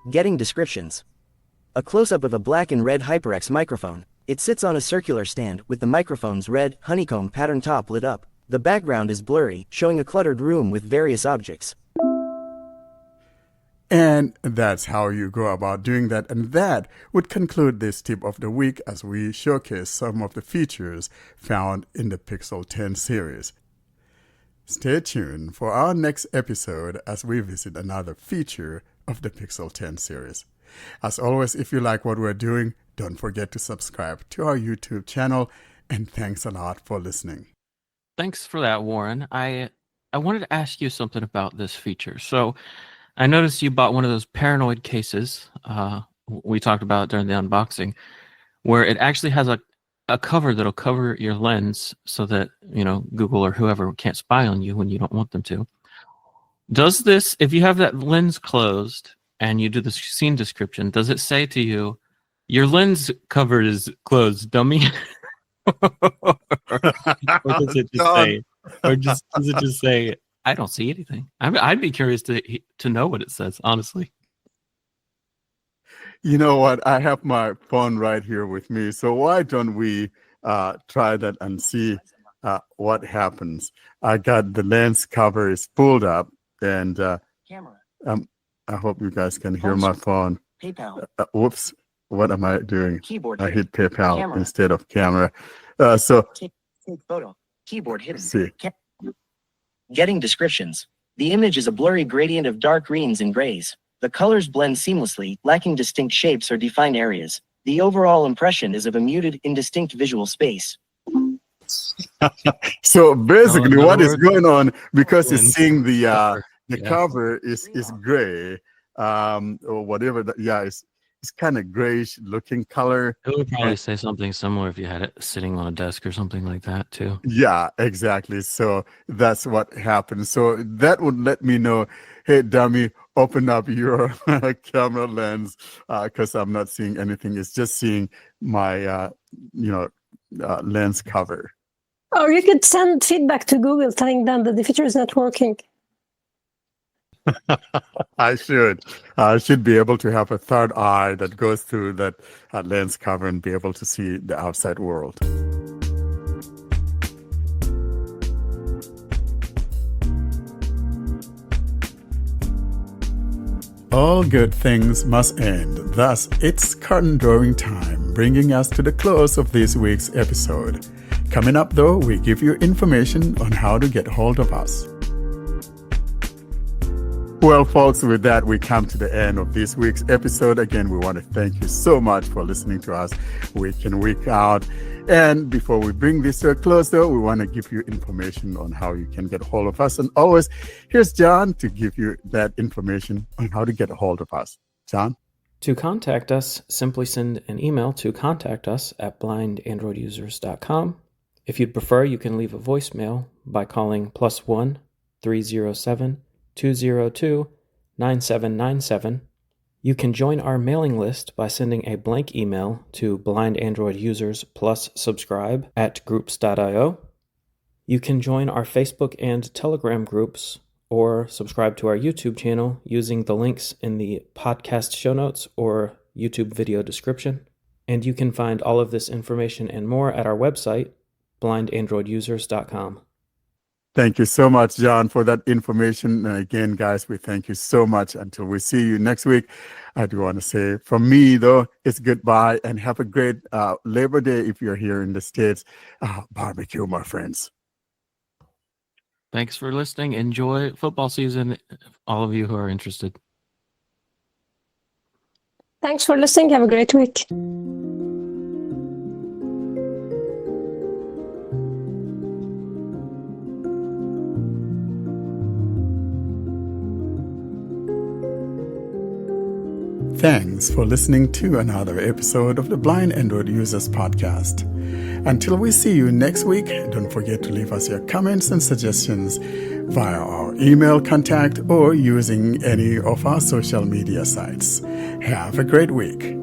Getting descriptions. A close-up of a black and red HyperX microphone. It sits on a circular stand with the microphone's red, honeycomb pattern top lit up. The background is blurry, showing a cluttered room with various objects. And that's how you go about doing that. And that would conclude this tip of the week as we showcase some of the features found in the Pixel 10 series. Stay tuned for our next episode as we visit another feature of the Pixel 10 series. As always, if you like what we're doing, don't forget to subscribe to our YouTube channel. And thanks a lot for listening. Thanks for that, Warren. I wanted to ask you something about this feature. So I noticed you bought one of those paranoid cases we talked about during the unboxing, where it actually has a cover that'll cover your lens so that, Google or whoever can't spy on you when you don't want them to. Does this, if you have that lens closed and you do the scene description, does it say to you, your lens cover is closed, dummy? or does it just say, does it just say, I don't see anything? I'd be curious to know what it says, honestly. You know what? I have my phone right here with me. So why don't we try that and see what happens? I got the lens cover is pulled up, and I hope you guys can hear my phone. PayPal. Whoops. What am I doing? Keyboard. I hit PayPal Camera. instead of camera. So Take photo. Keyboard hidden. see. Getting descriptions. The image is a blurry gradient of dark greens and grays. The colors blend seamlessly, lacking distinct shapes or defined areas. The overall impression is of a muted, indistinct visual space. So basically, in other what is words, going on, because it's lens seeing the cover, the yeah. cover is gray, or whatever. It's kind of grayish looking color. It would probably say something similar if you had it sitting on a desk or something like that, too. Yeah, exactly. So that's what happened. So that would let me know, hey, dummy, open up your camera lens, because I'm not seeing anything. It's just seeing my, lens cover. Or you could send feedback to Google telling them that the feature is not working. I should be able to have a third eye that goes through that lens cover and be able to see the outside world. All good things must end. Thus, it's curtain drawing time, bringing us to the close of this week's episode. Coming up, though, we give you information on how to get hold of us. Well, folks, with that, we come to the end of this week's episode. Again, we want to thank you so much for listening to us week in, week out. And before we bring this to a close, though, we want to give you information on how you can get a hold of us. And always, here's John to give you that information on how to get a hold of us. John? To contact us, simply send an email to contactus@blindandroidusers.com. If you'd prefer, you can leave a voicemail by calling +1 307 202 9797. You can join our mailing list by sending a blank email to blindandroidusers plus subscribe @groups.io. You can join our Facebook and Telegram groups or subscribe to our YouTube channel using the links in the podcast show notes or YouTube video description. And you can find all of this information and more at our website, blindandroidusers.com. Thank you so much, John, for that information. And again, guys, we thank you so much. Until we see you next week, I do want to say from me, though, it's goodbye and have a great Labor Day if you're here in the States. Barbecue, my friends. Thanks for listening. Enjoy football season, all of you who are interested. Thanks for listening. Have a great week. Thanks for listening to another episode of the Blind Android Users Podcast. Until we see you next week, don't forget to leave us your comments and suggestions via our email contact or using any of our social media sites. Have a great week.